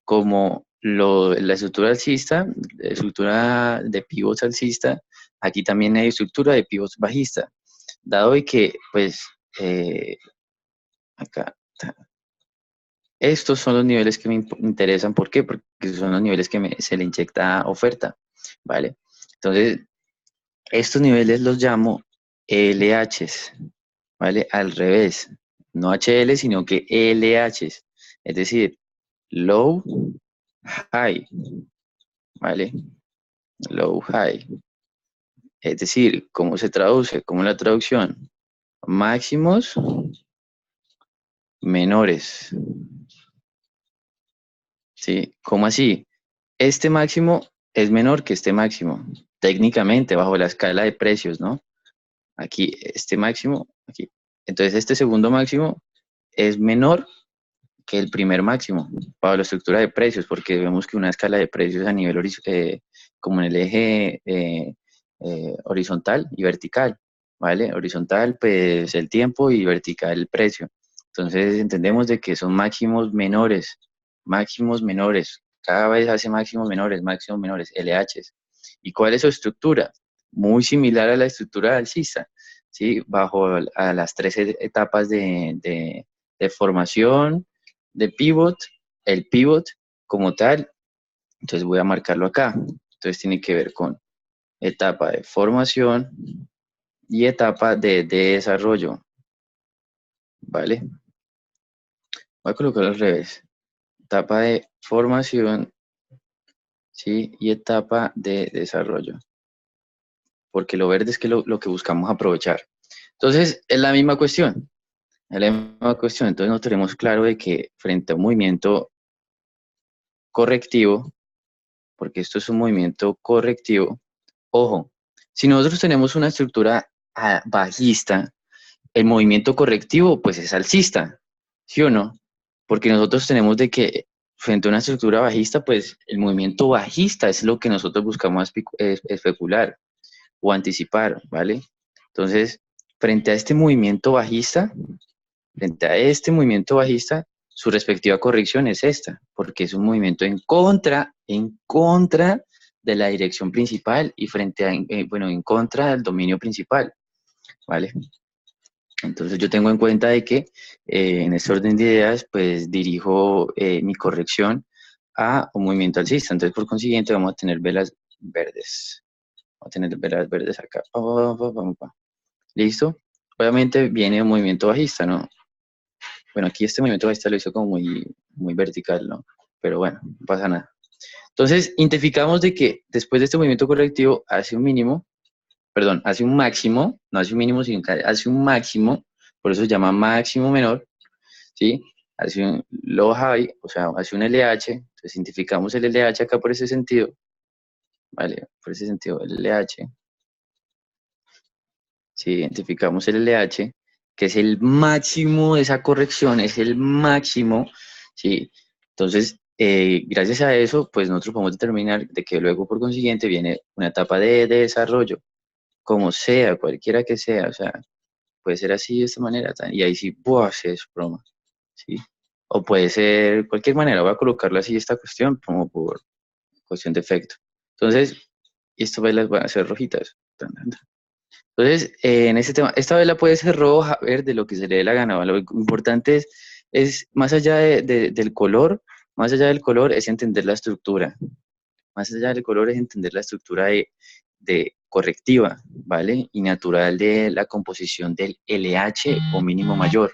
como la estructura alcista, la estructura de pivots alcista, aquí también hay estructura de pivots bajista, dado de que, pues, acá, estos son los niveles que me interesan. ¿Por qué? Porque son los niveles que se le inyecta oferta, ¿vale? Entonces, estos niveles los llamo LHs, ¿vale? Al revés, no HL, sino que LHs, es decir, low, high, ¿vale? Low, high. Es decir, ¿cómo se traduce? ¿Cómo es la traducción? Máximos menores, ¿sí? ¿Cómo así? Este máximo es menor que este máximo, técnicamente, bajo la escala de precios, ¿no? Aquí, este máximo, aquí. Entonces, este segundo máximo es menor que el primer máximo, bajo la estructura de precios, porque vemos que una escala de precios a nivel como en el eje horizontal y vertical, ¿vale? Horizontal, pues el tiempo y vertical el precio. Entonces entendemos de que son máximos menores, cada vez hace máximos menores, LHs. ¿Y cuál es su estructura? Muy similar a la estructura alcista, ¿sí? Bajo a las tres etapas de formación, de pivot, el pivot como tal, entonces voy a marcarlo acá. Entonces tiene que ver con etapa de formación y etapa de desarrollo, ¿vale? Voy a colocar al revés. Etapa de formación, ¿sí? Y etapa de desarrollo, porque lo verde es que lo que buscamos aprovechar. Entonces, es la misma cuestión, es la misma cuestión. Entonces, nos tenemos claro de que frente a un movimiento correctivo, porque esto es un movimiento correctivo, ojo, si nosotros tenemos una estructura bajista, el movimiento correctivo pues es alcista, ¿sí o no? Porque nosotros tenemos de que frente a una estructura bajista, pues el movimiento bajista es lo que nosotros buscamos especular o anticipar, ¿vale? Entonces, frente a este movimiento bajista, frente a este movimiento bajista, su respectiva corrección es esta, porque es un movimiento en contra de la dirección principal y frente a, bueno, en contra del dominio principal, ¿vale? Entonces yo tengo en cuenta de que en este orden de ideas, pues dirijo mi corrección a un movimiento alcista. Entonces, por consiguiente, vamos a tener velas verdes. Vamos a tener velas verdes acá. Pa, pa, pa, pa, pa, pa. ¿Listo? Obviamente viene un movimiento bajista, ¿no? Bueno, aquí este movimiento bajista lo hizo como muy vertical, ¿no? Pero bueno, no pasa nada. Entonces, identificamos de que después de este movimiento correctivo hace un mínimo, perdón, hace un máximo, no hace un mínimo, sino que hace un máximo, por eso se llama máximo menor, ¿sí? Hace un low high, o sea, hace un LH, entonces identificamos el LH acá por ese sentido, ¿vale? Por ese sentido, el LH, ¿sí? Identificamos el LH, que es el máximo de esa corrección, es el máximo, ¿sí? Entonces, gracias a eso, pues nosotros podemos determinar de que luego, por consiguiente, viene una etapa de desarrollo, como sea, cualquiera que sea, o sea, puede ser así, de esta manera, y ahí sí, ¡buah! Se desploma, ¿sí? O puede ser cualquier manera, voy a colocarlo así esta cuestión como por cuestión de efecto. Entonces, estas velas van a ser rojitas. Tan, tan, tan. Entonces, en este tema, esta vela puede ser roja, verde, lo que se le dé la gana. Lo importante es más allá del color, más allá del color es entender la estructura. Más allá del color es entender la estructura de correctiva, ¿vale? Y natural de la composición del LH o mínimo mayor,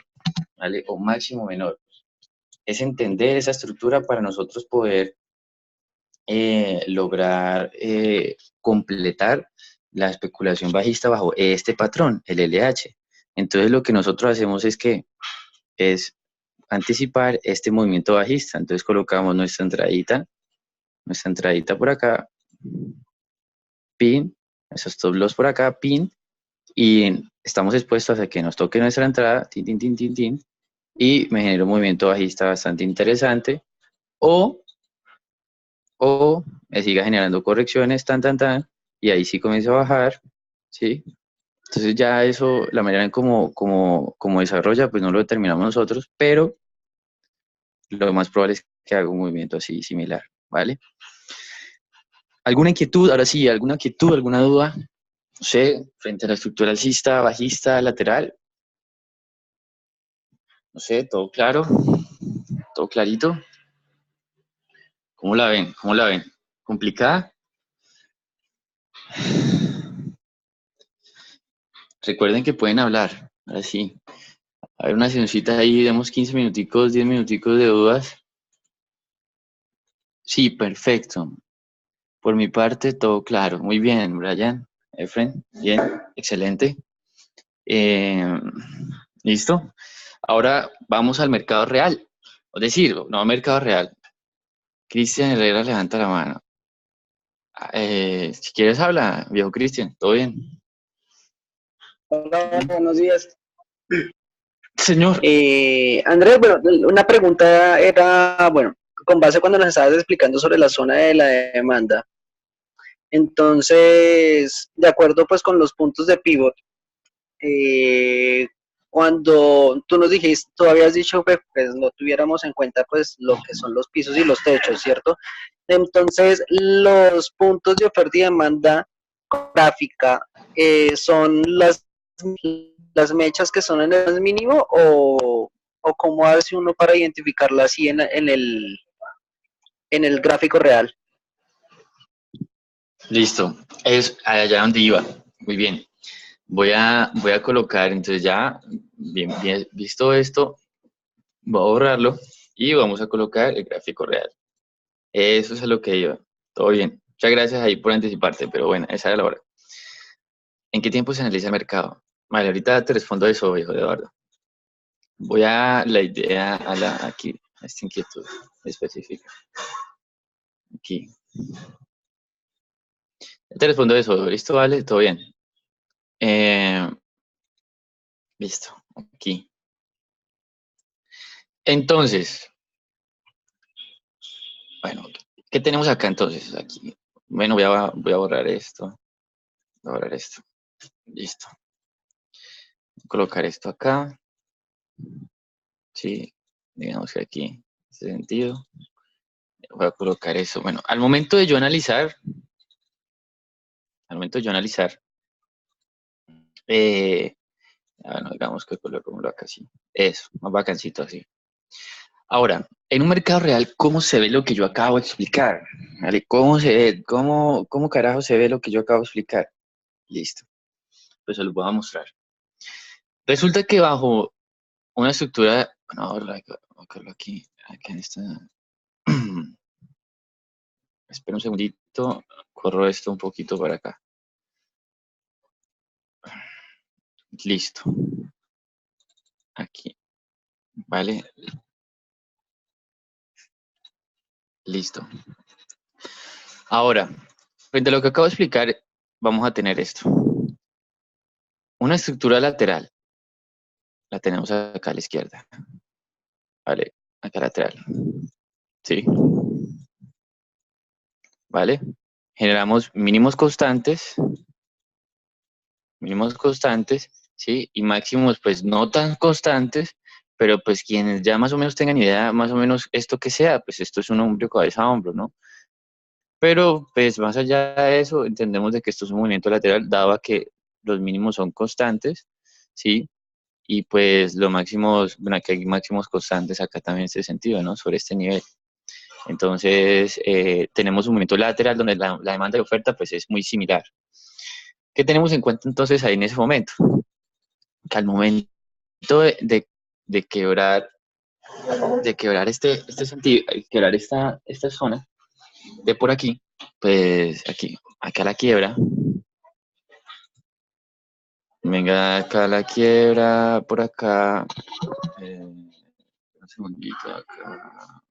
¿vale? O máximo menor. Es entender esa estructura para nosotros poder lograr completar la especulación bajista bajo este patrón, el LH. Entonces lo que nosotros hacemos es anticipar este movimiento bajista. Entonces colocamos nuestra entradita por acá, pin, esos stop loss por acá, pin, y estamos expuestos a que nos toque nuestra entrada, tin, tin, tin, tin, tin, y me genera un movimiento bajista bastante interesante, o, o me siga generando correcciones, tan, tan, tan, y ahí sí comienza a bajar, ¿sí? Entonces ya eso, la manera en como desarrolla, pues no lo determinamos nosotros, pero lo más probable es que haga un movimiento así similar, ¿vale? ¿Alguna inquietud? Ahora sí, ¿alguna inquietud, alguna duda? No sé, frente a la estructura alcista, bajista, lateral. No sé, todo claro, todo clarito. ¿Cómo la ven? ¿Cómo la ven? ¿Complicada? Recuerden que pueden hablar. Ahora sí. A ver, una sesioncita ahí, demos 15 minuticos, 10 minuticos de dudas. Sí, perfecto. Por mi parte, todo claro. Muy bien, Brian, Efren, bien, excelente. Eh, ¿Listo? Ahora vamos al mercado real. Es decir, no al mercado real. Cristian Herrera levanta la mano. Si quieres habla, viejo Cristian, ¿todo bien? Hola, buenos días. Señor. Andrés, bueno, una pregunta era, bueno, con base cuando nos estabas explicando sobre la zona de la demanda. Entonces, de acuerdo pues con los puntos de pivot, eh, cuando tú nos dijiste, tú habías dicho que pues no tuviéramos en cuenta pues lo que son los pisos y los techos, ¿cierto? Entonces, los puntos de oferta y demanda gráfica son las mechas que son en el más mínimo o cómo hace uno para identificarla así en el gráfico real. Listo. Es allá donde iba. Muy bien. Voy a colocar, entonces ya, bien, bien, visto esto, voy a borrarlo y vamos a colocar el gráfico real. Eso es a lo que iba. Todo bien. Muchas gracias ahí por anticiparte, pero bueno, esa era la hora. ¿En qué tiempo se analiza el mercado? Vale, ahorita te respondo eso, viejo Eduardo. Voy a la idea, aquí, a esta inquietud específica. Aquí. Te respondo eso. ¿Listo? Vale, todo bien. Eh, listo. Aquí. Entonces, bueno, ¿qué tenemos acá entonces? Aquí. Bueno, voy a borrar esto. Voy a borrar esto. Listo. Voy a colocar esto acá. Sí, digamos que aquí, en ese sentido. Voy a colocar eso. Bueno, al momento de yo analizar, eh, bueno, digamos que coloquémoslo acá así. Eso, más bacancito así. Ahora, en un mercado real, ¿cómo se ve lo que yo acabo de explicar? ¿Vale? ¿Cómo se ve? ¿Cómo carajo se ve lo que yo acabo de explicar? Listo. Pues se los voy a mostrar. Resulta que bajo una estructura, bueno, ahora colocarlo aquí en esta. Espera un segundito, corro esto un poquito para acá. Listo. Aquí, ¿vale? Listo. Ahora, frente a lo que acabo de explicar, vamos a tener esto. Una estructura lateral, la tenemos acá a la izquierda, ¿vale? Acá lateral, ¿sí? ¿Vale? Generamos mínimos constantes, ¿sí? Y máximos, pues no tan constantes, pero pues quienes ya más o menos tengan idea, más o menos esto que sea, pues esto es un hombro, cabeza, hombro, ¿no? Pero pues más allá de eso, entendemos de que esto es un movimiento lateral, dado a que los mínimos son constantes, ¿sí? Y pues los máximos, bueno, aquí hay máximos constantes acá también en este sentido, ¿no? Sobre este nivel. Entonces, tenemos un movimiento lateral donde la demanda y oferta pues es muy similar. ¿Qué tenemos en cuenta entonces ahí en ese momento? Que al momento de quebrar este sentido, quebrar esta zona de por aquí, pues aquí, acá la quiebra, Venga acá la quiebra, por acá. Un segundito acá.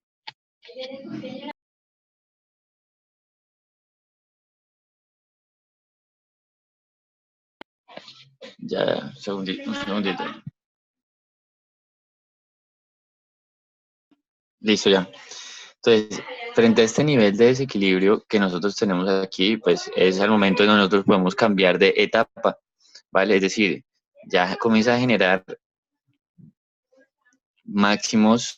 Ya, un segundito. Listo ya. Entonces, frente a este nivel de desequilibrio que nosotros tenemos aquí, pues es el momento en donde nosotros podemos cambiar de etapa, ¿vale? Es decir, ya comienza a generar máximos,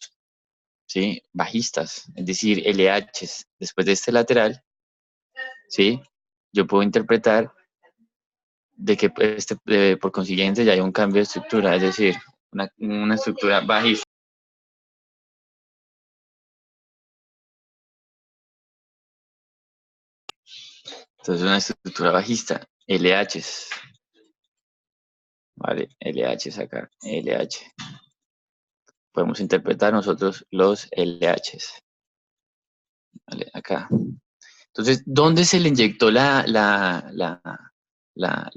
¿sí? Bajistas, es decir, LHs. Después de este lateral, ¿sí? Yo puedo interpretar de que por consiguiente ya hay un cambio de estructura, es decir, una estructura bajista. Entonces, una estructura bajista, LHs, ¿vale? LHs acá, LH. Podemos interpretar nosotros los LHs, ¿vale? Acá. Entonces, ¿dónde se le inyectó la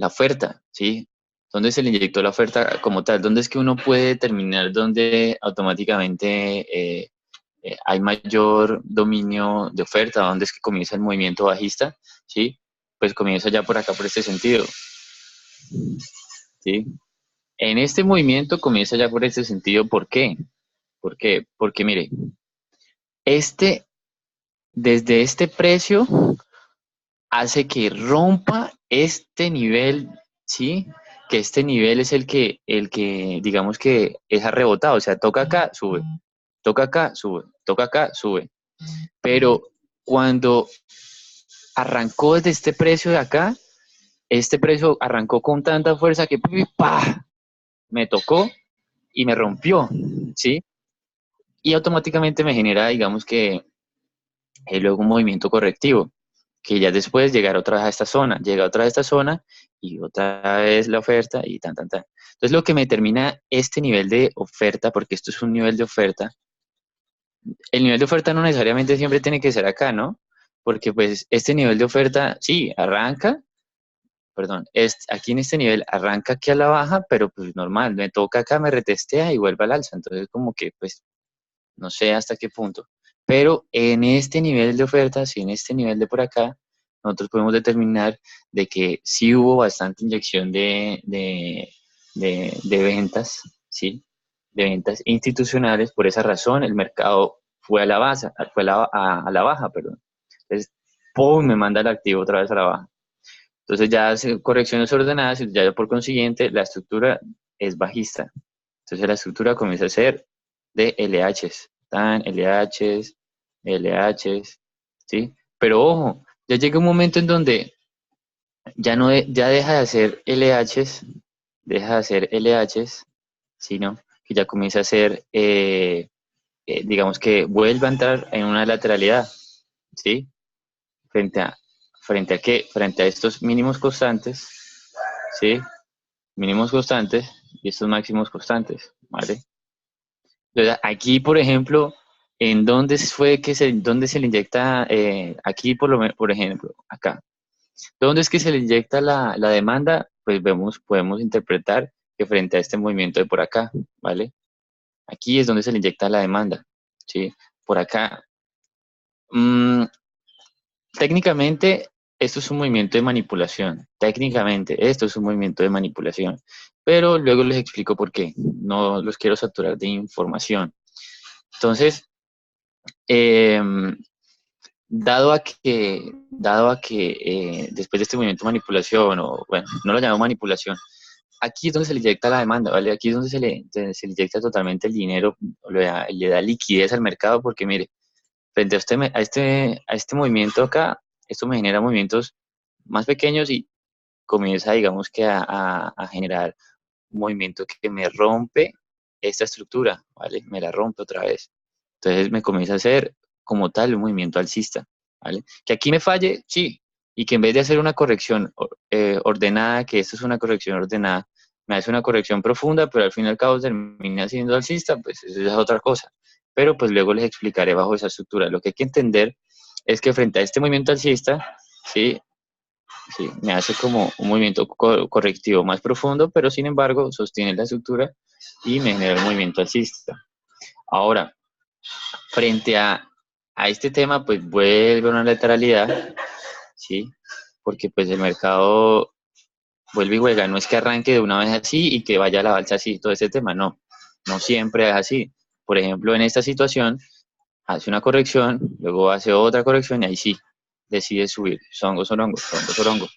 oferta? ¿Sí? ¿Dónde se le inyectó la oferta como tal? ¿Dónde es que uno puede determinar dónde automáticamente hay mayor dominio de oferta? ¿Dónde es que comienza el movimiento bajista? ¿Sí? Pues comienza ya por acá, por este sentido. ¿Sí? En este movimiento comienza ya por este sentido. ¿Por qué? ¿Por qué? Porque mire, este, desde este precio hace que rompa este nivel, ¿sí? Que este nivel es el que digamos que es arrebotado, o sea, toca acá, sube, toca acá, sube, toca acá, sube. Pero cuando arrancó desde este precio de acá, este precio arrancó con tanta fuerza que ¡pah! Me tocó y me rompió, ¿sí? Y automáticamente me genera, digamos que, luego un movimiento correctivo, que ya después llegar otra vez a esta zona, llega otra vez a esta zona y otra vez la oferta y tan, tan, tan. Entonces lo que me determina este nivel de oferta, porque esto es un nivel de oferta, el nivel de oferta no necesariamente siempre tiene que ser acá, ¿no? Porque pues este nivel de oferta, sí, arranca, perdón, aquí en este nivel arranca aquí a la baja, pero pues normal, me toca acá, me retestea y vuelve al alza. Entonces como que pues no sé hasta qué punto. Pero en este nivel de ofertas y en este nivel de por acá, nosotros podemos determinar de que sí hubo bastante inyección de ventas, ¿sí? De ventas institucionales. Por esa razón, el mercado fue a la baja, a la baja, perdón. Entonces, ¡pum! Me manda el activo otra vez a la baja. Entonces ya hace correcciones ordenadas y ya por consiguiente la estructura es bajista. Entonces la estructura comienza a ser de LHs, tan LHs, LHs, ¿sí? Pero ojo, ya llega un momento en donde ya no ya deja de hacer LHs, deja de hacer LHs, sino que ya comienza a ser, digamos que vuelve a entrar en una lateralidad, ¿sí? Frente a, frente a qué, frente a estos mínimos constantes, ¿sí? Mínimos constantes y estos máximos constantes, ¿vale? Entonces, aquí, por ejemplo, ¿en dónde fue dónde se le inyecta, aquí por ejemplo, acá, ¿dónde es que se le inyecta la demanda? Pues podemos interpretar que frente a este movimiento de por acá, ¿vale? Aquí es donde se le inyecta la demanda, ¿sí? Por acá. Mm, técnicamente, esto es un movimiento de manipulación. Técnicamente, esto es un movimiento de manipulación. Pero luego les explico por qué. No los quiero saturar de información. Entonces, em, dado a que después de este movimiento de manipulación, o bueno, no lo llamo manipulación, aquí es donde se le inyecta la demanda, ¿vale? Aquí es donde se le inyecta totalmente el dinero, le da liquidez al mercado, porque mire, frente a este movimiento acá, esto me genera movimientos más pequeños y comienza, digamos que a generar un movimiento que me rompe esta estructura, ¿vale? Me la rompe otra vez. Entonces me comienza a hacer como tal un movimiento alcista, ¿vale? Que aquí me falle, sí, y que en vez de hacer una corrección ordenada, que esto es una corrección ordenada, me hace una corrección profunda, pero al fin y al cabo termina siendo alcista, pues eso es otra cosa. Pero pues luego les explicaré bajo esa estructura. Lo que hay que entender es que frente a este movimiento alcista, ¿sí? Sí, me hace como un movimiento correctivo más profundo, pero sin embargo sostiene la estructura y me genera un movimiento alcista. Ahora, frente a este tema, pues vuelve una lateralidad, ¿sí? Porque pues el mercado vuelve y juega, no es que arranque de una vez así y que vaya a la alza así, todo ese tema, no, no siempre es así. Por ejemplo, en esta situación, hace una corrección, luego hace otra corrección y ahí sí, decide subir, songo, sorongo, songo, sorongo.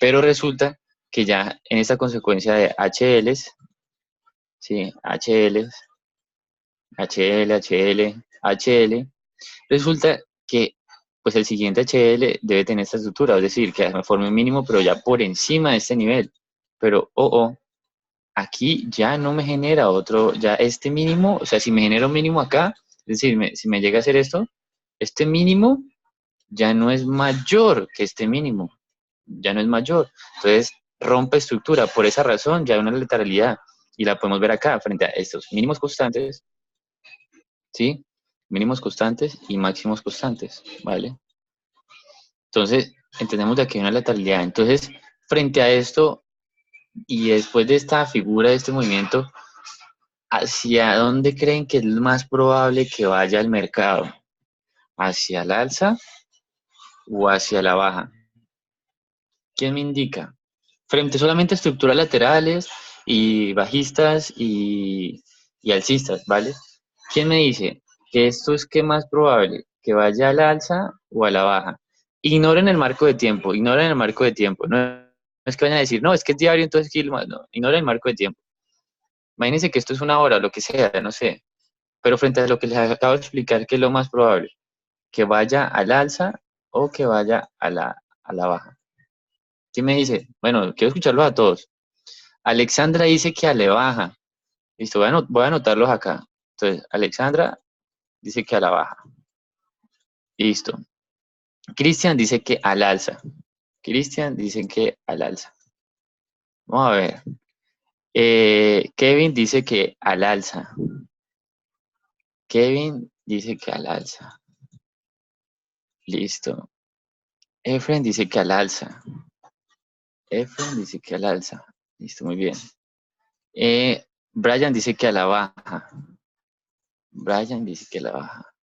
Pero resulta que ya en esta consecuencia de HLs, ¿sí? HLs, HL, HL, HL, resulta que pues el siguiente HL debe tener esta estructura, es decir, que me forme un mínimo, pero ya por encima de este nivel. Pero, aquí ya no me genera otro, ya este mínimo, o sea, si me genera un mínimo acá, es decir, si me llega a hacer esto, este mínimo ya no es mayor que este mínimo, ya no es mayor. Entonces, rompe estructura. Por esa razón, ya hay una lateralidad. Y la podemos ver acá, frente a estos mínimos constantes, ¿sí? Mínimos constantes y máximos constantes, ¿vale? Entonces, entendemos de aquí una lateralidad. Entonces, frente a esto, y después de esta figura, de este movimiento, ¿hacia dónde creen que es más probable que vaya el mercado? ¿Hacia el alza o hacia la baja? ¿Quién me indica? Frente solamente a estructuras laterales y bajistas y alcistas, ¿vale? ¿Quién me dice que esto es que más probable que vaya al alza o a la baja? Ignoren el marco de tiempo, ignoren el marco de tiempo. No es que vayan a decir, no, es que es diario, entonces no, ignoren el marco de tiempo. Imagínense que esto es una hora, lo que sea, no sé. Pero frente a lo que les acabo de explicar, ¿qué es lo más probable? ¿Que vaya al alza o que vaya a la baja? ¿Quién me dice? Bueno, quiero escucharlos a todos. Alexandra dice que a la baja. Listo, voy a anotarlos acá. Entonces, Alexandra dice que a la baja. Listo. Cristian dice que al alza. Cristian dice que al alza. Vamos a ver. Kevin dice que al alza. Kevin dice que al alza. Listo. Efren dice que al alza. Efren dice que al alza. Listo, muy bien. Brian dice que a la baja. Brian dice que a la baja.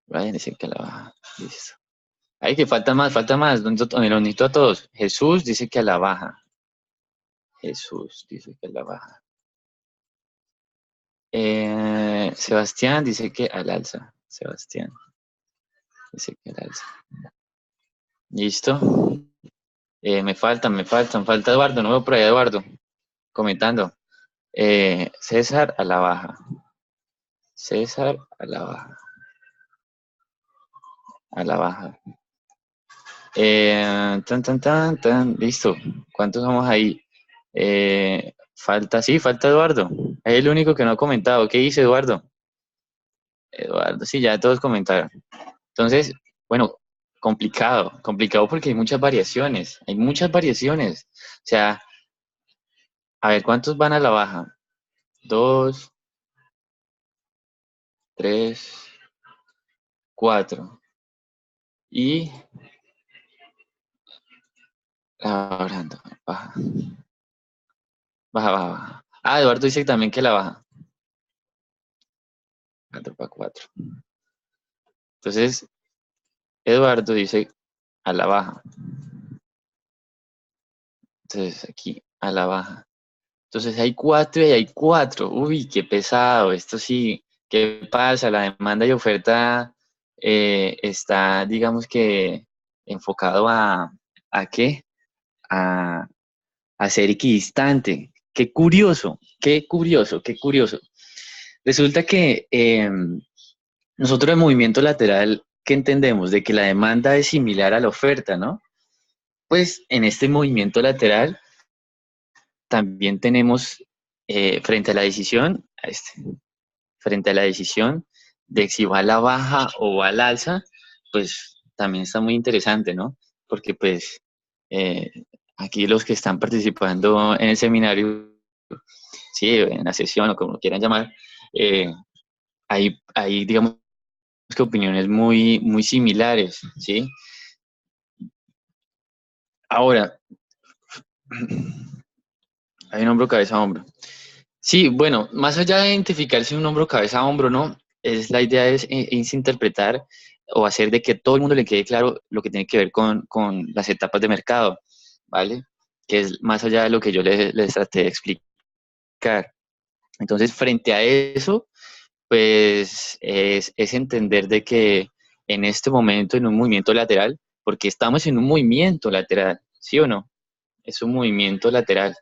Brian dice que a la baja. Listo. Ay, que falta más, falta más. Los necesito a todos. Jesús dice que a la baja. Jesús dice que a la baja. Sebastián dice que al alza. Sebastián dice que al alza. Listo. Falta Eduardo. No veo por ahí a Eduardo comentando. César a la baja. César a la baja. A la baja. Listo. ¿Cuántos somos ahí? Falta Eduardo. Es el único que no ha comentado. ¿Qué dice Eduardo? Eduardo, sí, ya todos comentaron. Entonces, bueno, complicado porque hay muchas variaciones. O sea, a ver, ¿cuántos van a la baja? Dos, tres, cuatro. Y ahora baja, baja. Ah, Eduardo dice también que la baja. 4 para 4. Entonces, Eduardo dice a la baja. Entonces, aquí, a la baja. Entonces, hay 4 y hay 4. Uy, qué pesado. Esto sí, ¿qué pasa? La demanda y oferta está, digamos que, enfocado ¿a qué? A, a ser equidistante. Qué curioso, qué curioso, qué curioso. Resulta que nosotros en movimiento lateral, ¿qué entendemos? De que la demanda es similar a la oferta, ¿no? Pues en este movimiento lateral también tenemos frente a la decisión, frente a la decisión de si va a la baja o va al alza, pues también está muy interesante, ¿no? Porque pues eh, aquí los que están participando en el seminario, sí, en la sesión o como quieran llamar, eh, hay, digamos que opiniones muy, muy similares, ¿sí? Ahora, hay un hombro, cabeza, hombro. Sí, bueno, más allá de identificar si un hombro, cabeza, hombro, ¿no? La idea es interpretar o hacer de que todo el mundo le quede claro lo que tiene que ver con las etapas de mercado, ¿vale? Que es más allá de lo que yo les traté de explicar. Entonces, frente a eso, pues es entender de que en este momento, en un movimiento lateral, porque estamos en un movimiento lateral, ¿sí o no? Es un movimiento lateral.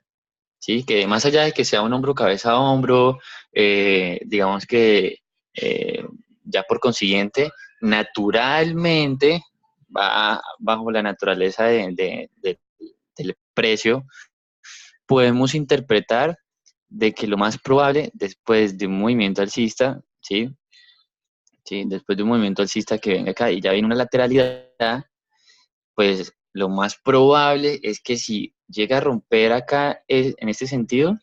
Sí, que más allá de que sea un hombro, cabeza, hombro, digamos que eh, ya por consiguiente, naturalmente va bajo la naturaleza del precio, podemos interpretar de que lo más probable después de un movimiento alcista, ¿sí? ¿Sí? Después de un movimiento alcista que venga acá y ya viene una lateralidad, pues lo más probable es que si llega a romper acá en este sentido,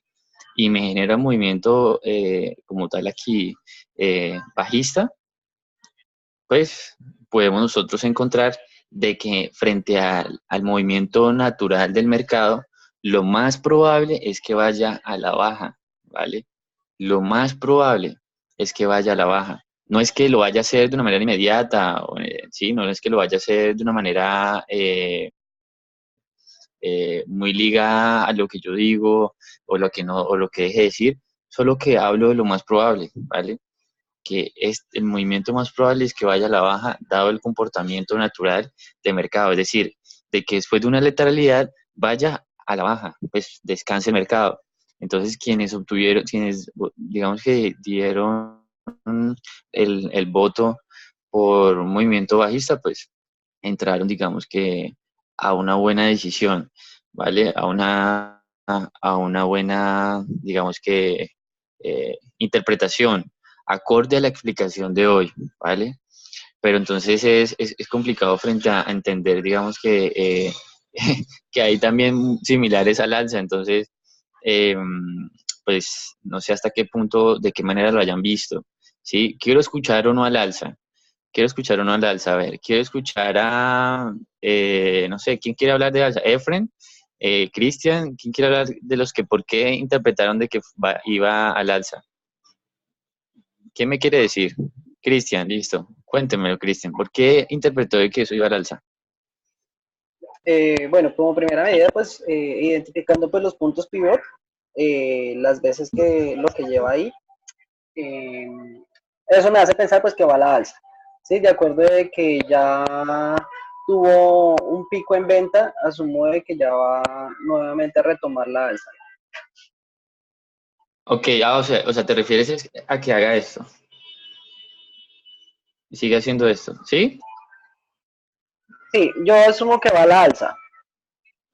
y me genera un movimiento como tal aquí bajista, pues podemos nosotros encontrar de que frente al movimiento natural del mercado, lo más probable es que vaya a la baja, ¿vale? Lo más probable es que vaya a la baja. No es que lo vaya a hacer de una manera inmediata, ¿sí? No es que lo vaya a hacer de una manera muy ligada a lo que yo digo o lo que no o lo que deje de decir, solo que hablo de lo más probable, ¿vale? Que el movimiento más probable es que vaya a la baja dado el comportamiento natural de mercado, es decir, de que después de una lateralidad vaya a la baja, pues descanse el mercado. Entonces, quienes digamos que dieron el voto por un movimiento bajista, pues entraron, digamos que a una buena decisión, ¿vale? A una buena, digamos que, interpretación, acorde a la explicación de hoy, ¿vale? Pero entonces es complicado frente a entender, digamos que hay también similares al alza, entonces, eh, pues no sé hasta qué punto, de qué manera lo hayan visto, ¿sí? Quiero escuchar o no al alza, quiero escuchar uno al alza. A ver, quiero escuchar a, no sé, ¿quién quiere hablar de alza? Efren, Cristian, ¿quién quiere hablar de los que por qué interpretaron de que iba al alza? ¿Qué me quiere decir? Cristian, listo. Cuéntemelo, Cristian. ¿Por qué interpretó de que eso iba al alza? Bueno, como primera medida, pues identificando pues los puntos pivot, las veces que lo que lleva ahí, eh, eso me hace pensar pues que va a la alza. Sí, de acuerdo de que ya tuvo un pico en venta, asumo de que ya va nuevamente a retomar la alza. Ok, o sea, te refieres a que haga esto y sigue haciendo esto, ¿sí? Sí, yo asumo que va a la alza.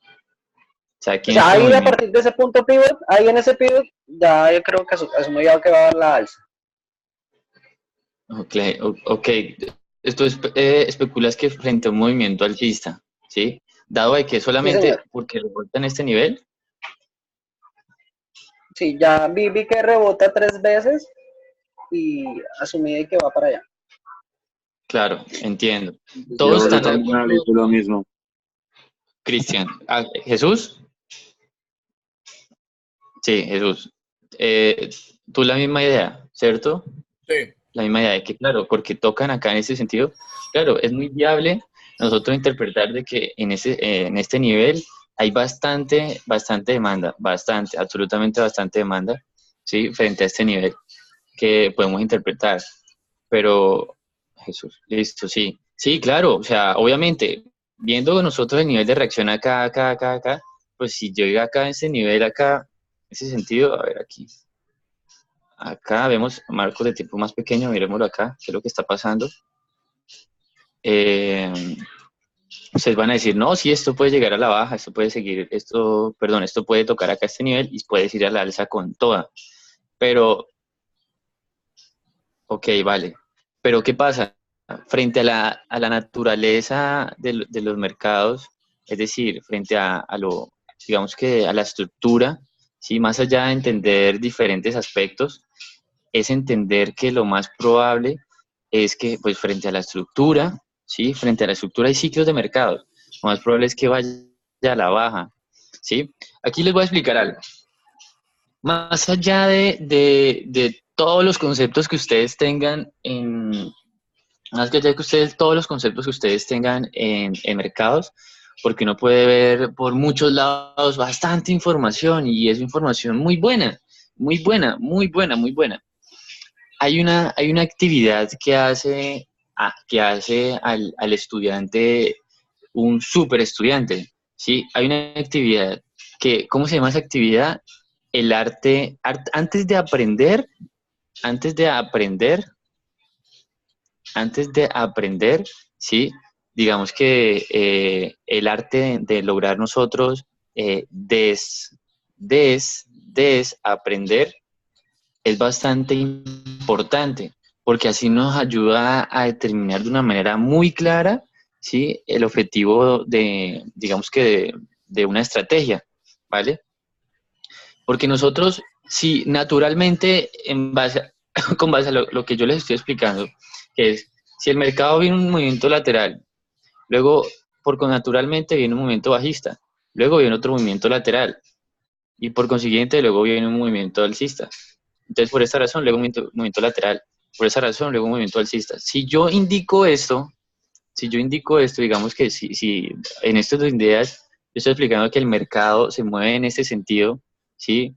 O sea, aquí O en sea, este ahí a movimiento. partir de ese punto pivot, ahí en ese pivot, ya yo creo que asumo ya que va a dar la alza. Ok, ok. Esto especulas que frente a un movimiento alcista, ¿sí? Dado de que Sí, señor. solamente porque rebota en este nivel, Sí, ya vi que rebota 3 veces y asumí de que va para allá. claro, entiendo. Todos Yo están de también acuerdo, analizo lo mismo. Cristian. Ah, ¿Jesús? Sí, Jesús. Eh, Tú la misma idea, ¿cierto? Sí. La misma idea de que, claro, porque tocan acá en ese sentido, claro, es muy viable nosotros interpretar de que en este nivel hay bastante demanda, bastante, absolutamente bastante demanda, ¿sí? Frente a este nivel que podemos interpretar. Pero, Jesús, listo, sí. Sí, claro, o sea, obviamente, viendo nosotros el nivel de reacción acá, pues si yo iba acá en ese nivel, acá, en ese sentido, a ver aquí. Acá vemos marcos de tiempo más pequeño, miremoslo acá, qué es lo que está pasando. Eh, Ustedes van a decir, no, sí, esto puede llegar a la baja, esto puede seguir, esto puede tocar acá este nivel y puede ir a la alza con toda. Pero, ok, vale. Pero ¿qué pasa? Frente a la naturaleza de los mercados, es decir, frente a lo, digamos que a la estructura, ¿sí? Más allá de entender diferentes aspectos, es entender que lo más probable es que, pues, frente a la estructura, ¿sí? Frente a la estructura hay ciclos de mercado. Lo más probable es que vaya a la baja, ¿sí? Aquí les voy a explicar algo. Más allá de todos los conceptos que ustedes tengan más allá de que ustedes, todos los conceptos que ustedes tengan en mercados, porque uno puede ver por muchos lados bastante información y es información muy buena, muy buena, muy buena, muy buena. Hay una actividad que hace al estudiante un súper estudiante, ¿sí? Hay una actividad que, ¿cómo se llama esa actividad? El antes de aprender, antes de aprender, antes de aprender, ¿sí? Digamos que el arte de lograr nosotros desaprender es bastante importante, porque así nos ayuda a determinar de una manera muy clara, ¿sí? El objetivo digamos que de una estrategia, ¿vale? Porque nosotros, si naturalmente, con base a lo que yo les estoy explicando, que es, si el mercado viene un movimiento lateral, luego, naturalmente viene un movimiento bajista, luego viene otro movimiento lateral, y por consiguiente luego viene un movimiento alcista. Entonces, por esta razón, luego un movimiento lateral, por esa razón, luego un movimiento alcista. Si yo indico esto, digamos que si en estas dos ideas yo estoy explicando que el mercado se mueve en este sentido, ¿sí?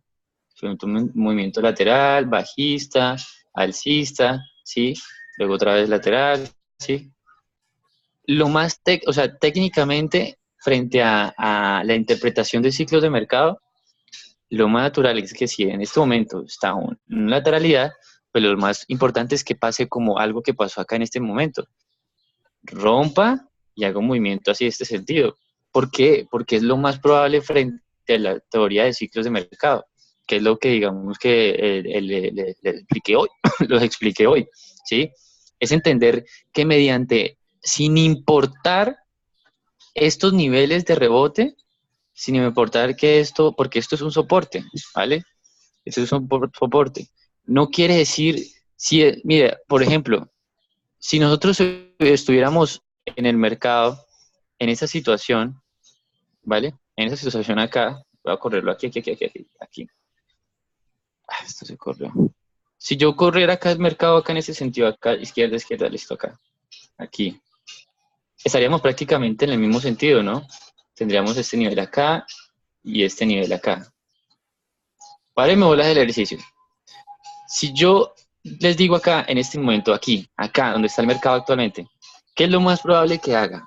Un movimiento lateral, bajista, alcista, ¿sí? Luego otra vez lateral, ¿sí? O sea, técnicamente, frente a la interpretación de ciclos de mercado, lo más natural es que si en este momento está en lateralidad, pues lo más importante es que pase como algo que pasó acá en este momento. Rompa y haga un movimiento así de este sentido. ¿Por qué? Porque es lo más probable frente a la teoría de ciclos de mercado, que es lo que digamos que le expliqué hoy, los expliqué hoy, ¿sí? Es entender que sin importar estos niveles de rebote, sin importar porque esto es un soporte, ¿vale? Esto es un soporte. No quiere decir, mira, por ejemplo, si nosotros estuviéramos en el mercado, en esa situación, ¿vale? En esa situación acá, voy a correrlo aquí. Esto se corrió. Si yo corriera acá el mercado, acá en ese sentido, acá, izquierda, listo, acá, aquí, estaríamos prácticamente en el mismo sentido, ¿no? Tendríamos este nivel acá y este nivel acá. Vale, me bolas el ejercicio. Si yo les digo acá, en este momento, acá, donde está el mercado actualmente, ¿qué es lo más probable que haga?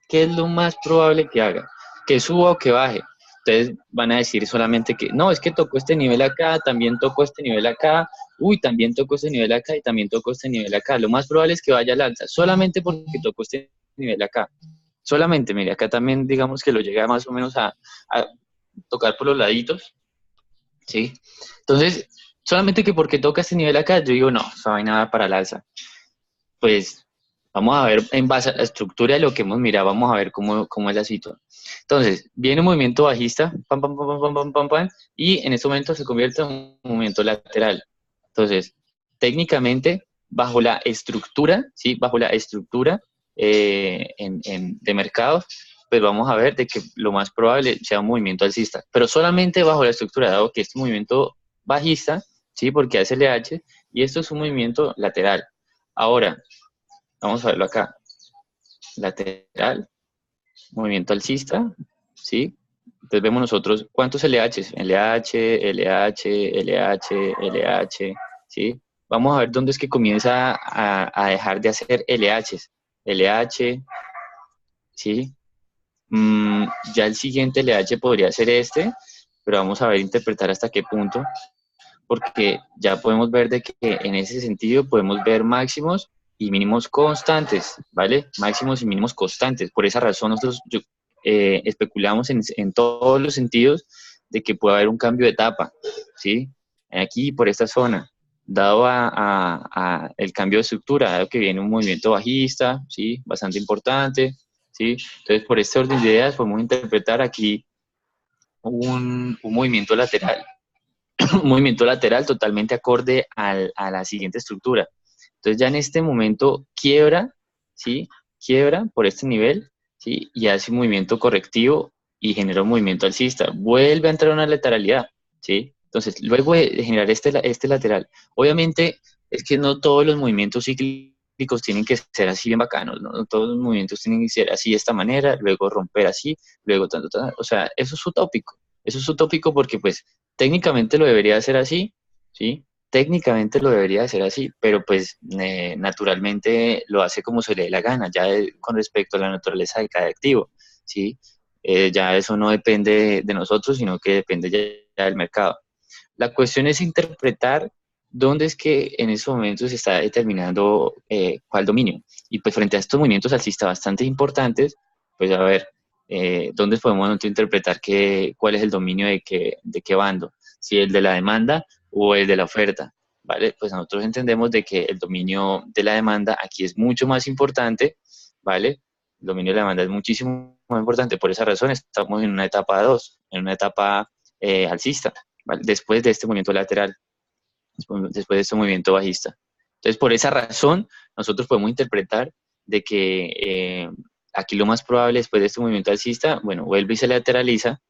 ¿Qué es lo más probable que haga? ¿Que suba o que baje? Ustedes van a decir solamente que, no, es que tocó este nivel acá, también tocó este nivel acá, uy, también tocó este nivel acá y también tocó este nivel acá. Lo más probable es que vaya al alza, solamente porque tocó este nivel acá. Solamente, mire, acá también digamos que lo llega más o menos a tocar por los laditos, ¿sí? Entonces, solamente que porque toca este nivel acá, yo digo, no, esa vaina va para el alza. Pues vamos a ver en base a la estructura de lo que hemos mirado, vamos a ver cómo es la situación. Entonces, viene un movimiento bajista, pam, pam, pam, pam, pam, pam, pam, y en este momento se convierte en un movimiento lateral. Entonces, técnicamente, bajo la estructura, ¿sí? Bajo la estructura de mercados, pues vamos a ver de que lo más probable sea un movimiento alcista, pero solamente bajo la estructura, dado que este movimiento bajista, ¿sí? Porque hace LH, y esto es un movimiento lateral. Ahora, vamos a verlo acá. Lateral, movimiento alcista, ¿sí? Entonces vemos nosotros cuántos LHs, LH, LH, LH, LH, ¿sí? Vamos a ver dónde es que comienza a dejar de hacer LHs. LH, ¿sí? Ya el siguiente LH podría ser este, pero vamos a ver interpretar hasta qué punto, porque ya podemos ver de que en ese sentido podemos ver máximos y mínimos constantes, ¿vale? Máximos y mínimos constantes. Por esa razón nosotros especulamos en todos los sentidos de que puede haber un cambio de etapa, ¿sí? Aquí, por esta zona, dado a el cambio de estructura, dado que viene un movimiento bajista, ¿sí? Bastante importante, ¿sí? Entonces, por este orden de ideas podemos interpretar aquí un movimiento lateral, un movimiento lateral totalmente acorde a la siguiente estructura. Entonces ya en este momento quiebra, ¿sí? Quiebra por este nivel, ¿sí? Y hace un movimiento correctivo y genera un movimiento alcista, vuelve a entrar a una lateralidad, ¿sí? Entonces, luego de generar este lateral, obviamente es que no todos los movimientos cíclicos tienen que ser así bien bacanos, ¿no? No todos los movimientos tienen que ser así de esta manera, luego romper así, luego tanto, tanto. O sea, eso es utópico porque pues técnicamente lo debería hacer así, ¿sí? Técnicamente lo debería hacer así, pero pues naturalmente lo hace como se le dé la gana, ya con respecto a la naturaleza de cada activo, ¿sí? Ya eso no depende de nosotros, sino que depende ya del mercado. La cuestión es interpretar dónde es que en esos momentos se está determinando cuál dominio. Y pues frente a estos movimientos alcistas bastante importantes, pues a ver, ¿dónde podemos interpretar cuál es el dominio de qué bando? Si el de la demanda o el de la oferta, ¿vale? Pues nosotros entendemos de que el dominio de la demanda aquí es mucho más importante, ¿vale? El dominio de la demanda es muchísimo más importante. Por esa razón estamos en una etapa 2, en una etapa alcista. ¿Vale? Después de este movimiento lateral, después de este movimiento bajista. Entonces, por esa razón, nosotros podemos interpretar de que aquí lo más probable después de este movimiento alcista, bueno, vuelve y se lateraliza,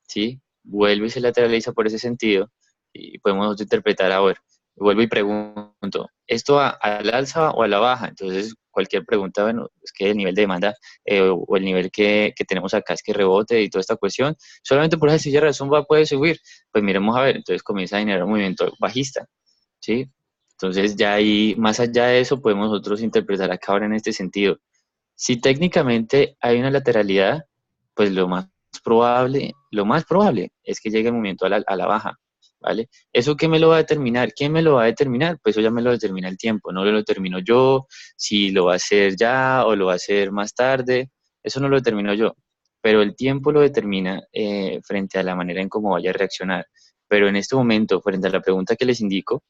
¿sí? Vuelve y se lateraliza por ese sentido, y podemos interpretar ahora. Vuelvo y pregunto, ¿esto al alza o a la baja? Entonces, cualquier pregunta, bueno, es que el nivel de demanda o el nivel que tenemos acá es que rebote y toda esta cuestión, solamente por esa sencilla razón puede subir. Pues miremos a ver, entonces comienza a generar un movimiento bajista, ¿sí? Entonces ya ahí, más allá de eso, podemos nosotros interpretar acá ahora en este sentido. Si técnicamente hay una lateralidad, pues lo más probable es que llegue el movimiento a la baja, ¿vale? ¿Eso qué me lo va a determinar? ¿Quién me lo va a determinar? Pues eso ya me lo determina el tiempo, no lo determino yo, si lo va a hacer ya o lo va a hacer más tarde, eso no lo determino yo, pero el tiempo lo determina frente a la manera en cómo vaya a reaccionar. Pero en este momento, frente a la pregunta que les indico,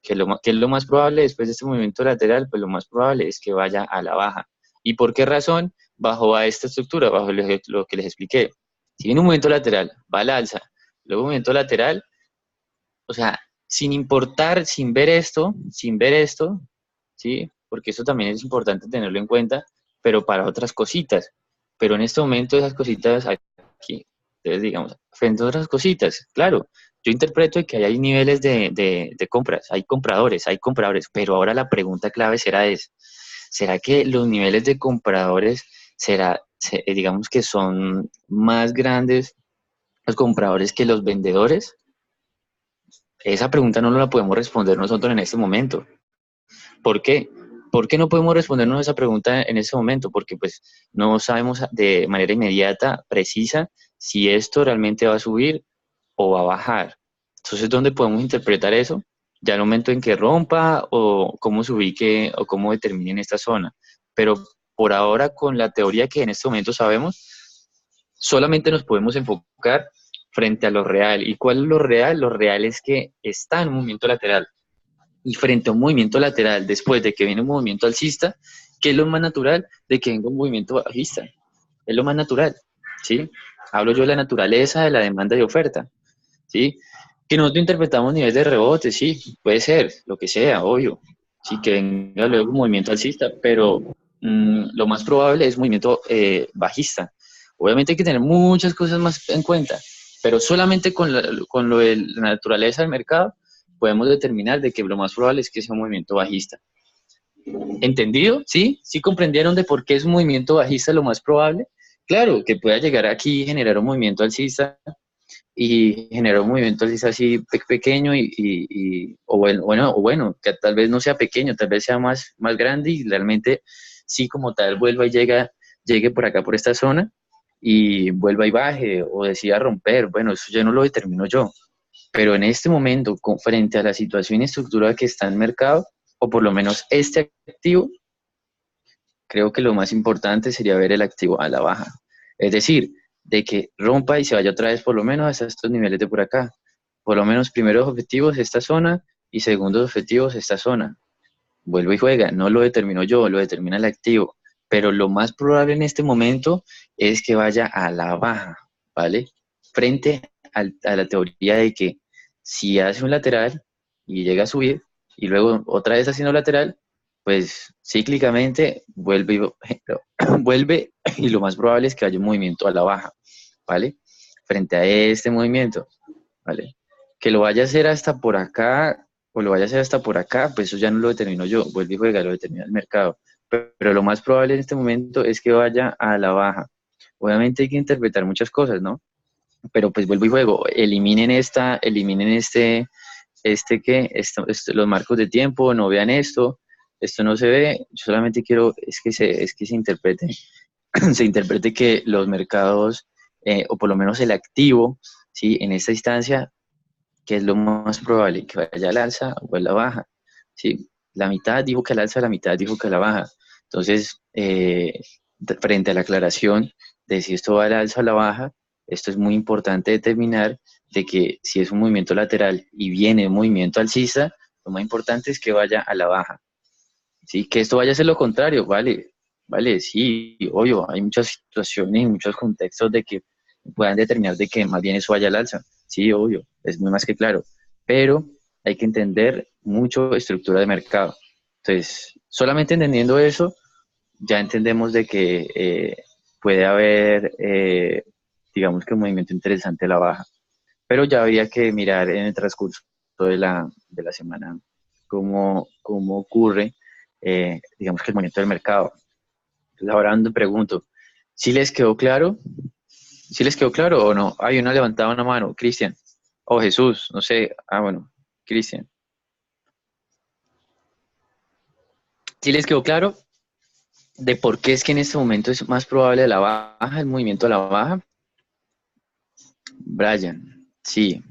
que es lo más probable después de este movimiento lateral, pues lo más probable es que vaya a la baja. ¿Y por qué razón? Bajo a esta estructura, bajo lo que les expliqué. Si viene un movimiento lateral, va al alza, luego un movimiento lateral, o sea, sin importar, sin ver esto, ¿sí? Porque eso también es importante tenerlo en cuenta, pero para otras cositas. Pero en este momento esas cositas aquí, entonces digamos, frente a otras cositas, claro, yo interpreto que hay niveles de compras, hay compradores, pero ahora la pregunta clave ¿será que los niveles de compradores, digamos que son más grandes los compradores que los vendedores? Esa pregunta no la podemos responder nosotros en este momento. ¿Por qué? ¿Por qué no podemos respondernos esa pregunta en ese momento? Porque pues no sabemos de manera inmediata, precisa, si esto realmente va a subir o va a bajar. Entonces, ¿dónde podemos interpretar eso? Ya el momento en que rompa o cómo se ubique o cómo determine en esta zona. Pero por ahora, con la teoría que en este momento sabemos, solamente nos podemos enfocar frente a lo real. ¿Y cuál es lo real? Lo real es que está en un movimiento lateral. Y frente a un movimiento lateral, después de que viene un movimiento alcista, ¿qué es lo más natural? De que venga un movimiento bajista. Es lo más natural, ¿sí? Hablo yo de la naturaleza de la demanda y oferta, ¿sí? Que nosotros interpretamos niveles de rebote, sí, puede ser, lo que sea, obvio. Sí, que venga luego un movimiento alcista, pero lo más probable es un movimiento bajista. Obviamente hay que tener muchas cosas más en cuenta, pero solamente con lo de la naturaleza del mercado podemos determinar de que lo más probable es que sea un movimiento bajista. ¿Entendido? ¿Sí? ¿Sí comprendieron de por qué es un movimiento bajista lo más probable? Claro, que pueda llegar aquí y generar un movimiento alcista y generar un movimiento alcista así pequeño o bueno, que tal vez no sea pequeño, tal vez sea más grande y realmente sí como tal vuelva y llegue por acá, por esta zona y vuelva y baje o decida romper. Bueno, eso ya no lo determino yo. Pero en este momento, frente a la situación y estructura que está en el mercado, o por lo menos este activo, creo que lo más importante sería ver el activo a la baja. Es decir, de que rompa y se vaya otra vez por lo menos hasta estos niveles de por acá. Por lo menos primeros objetivos esta zona y segundos objetivos esta zona. Vuelve y juega, no lo determino yo, lo determina el activo. Pero lo más probable en este momento es que vaya a la baja, ¿vale? Frente a la teoría de que si hace un lateral y llega a subir y luego otra vez haciendo lateral, pues cíclicamente vuelve y, vuelve y lo más probable es que haya un movimiento a la baja. ¿vale? Frente a este movimiento, ¿vale? Que lo vaya a hacer hasta por acá o lo vaya a hacer hasta por acá, pues eso ya no lo determino yo, vuelvo y juega, lo determina el mercado. Pero lo más probable en este momento es que vaya a la baja. Obviamente hay que interpretar muchas cosas, ¿no? Pero pues vuelvo y juego, eliminen los marcos de tiempo, no vean esto no se ve, yo solamente quiero es que se interprete, se interprete que los mercados, o por lo menos el activo, ¿sí? En esta instancia, que es lo más probable, que vaya al alza o a la baja, ¿sí? La mitad dijo que al alza, la mitad dijo que a la baja. Entonces, frente a la aclaración de si esto va al alza o a la baja, esto es muy importante determinar de que si es un movimiento lateral y viene un movimiento alcista, lo más importante es que vaya a la baja. Sí, que esto vaya a ser lo contrario, vale, sí, obvio, hay muchas situaciones y muchos contextos de que puedan determinar de que más bien eso vaya al alza, sí, obvio, es muy más que claro, pero hay que entender mucho estructura de mercado. Entonces, solamente entendiendo eso, ya entendemos de que puede haber, digamos que un movimiento interesante a la baja, pero ya habría que mirar en el transcurso de la semana cómo ocurre, digamos que el movimiento del mercado. Entonces, ahora me pregunto, ¿si les quedó claro? ¿Si les quedó claro o no? Hay una levantada una mano, Cristian. O Jesús, no sé. Ah, bueno, Cristian. ¿Si les quedó claro de por qué es que en este momento es más probable la baja, el movimiento a la baja? Brian, sí,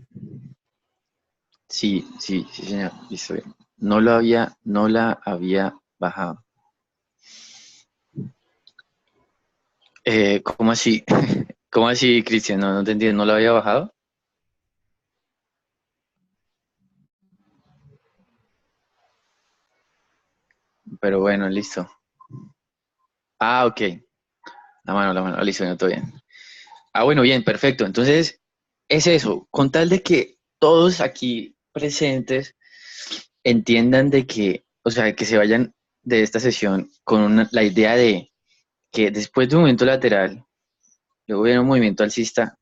sí, señor. Listo, bien. No la había bajado. ¿Cómo así? ¿Cómo así, Cristian? No, no te entiendo, ¿no la había bajado? Pero bueno, listo. Ah, ok. La mano, listo, no, todo bien. Ah, bueno, bien, perfecto. Entonces, es eso, con tal de que todos aquí presentes entiendan de que, o sea, que se vayan de esta sesión con la idea de que después de un movimiento lateral, luego viene un movimiento alcista,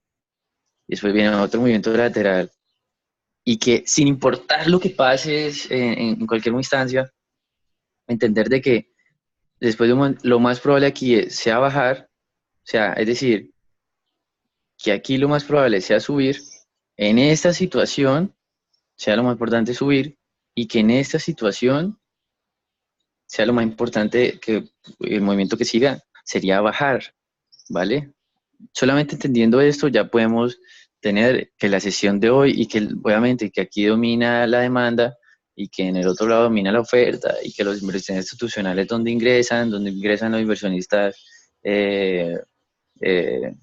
y después viene otro movimiento lateral, y que sin importar lo que pase en cualquier instancia, entender de que después de lo más probable aquí sea bajar, o sea, es decir, que aquí lo más probable sea subir, en esta situación sea lo más importante subir, y que en esta situación sea lo más importante que el movimiento que siga sería bajar, ¿vale? Solamente entendiendo esto ya podemos tener que la sesión de hoy y que obviamente que aquí domina la demanda y que en el otro lado domina la oferta y que los inversionistas institucionales donde ingresan los inversionistas eh, eh,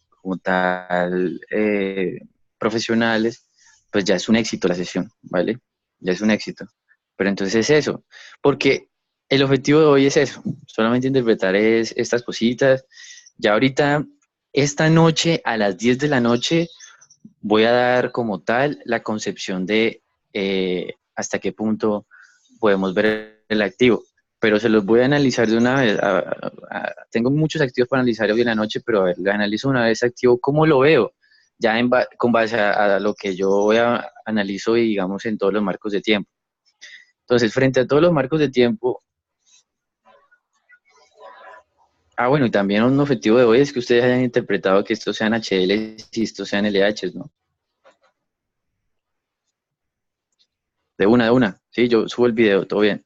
como tal profesionales, pues ya es un éxito la sesión, ¿vale? Ya es un éxito. Pero entonces es eso, porque el objetivo de hoy es eso, solamente interpretar estas cositas. Ya ahorita, esta noche, a las 10 de la noche, voy a dar como tal la concepción de hasta qué punto podemos ver el activo. Pero se los voy a analizar de una vez. Tengo muchos activos para analizar hoy en la noche, pero a ver, lo analizo una vez activo, ¿cómo lo veo? Ya con base a lo que yo analizo y digamos en todos los marcos de tiempo. Entonces, frente a todos los marcos de tiempo, bueno, y también un objetivo de hoy es que ustedes hayan interpretado que estos sean HL y estos sean LH, ¿no? De una. Sí, yo subo el video, todo bien.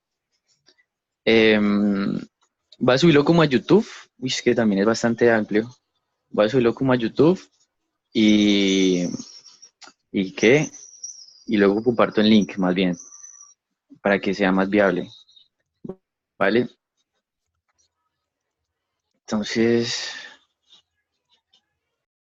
Va a subirlo como a YouTube, uy, es que también es bastante amplio. Voy a subirlo como a YouTube y, ¿y qué? Y luego comparto el link más bien, para que sea más viable, ¿vale? Entonces,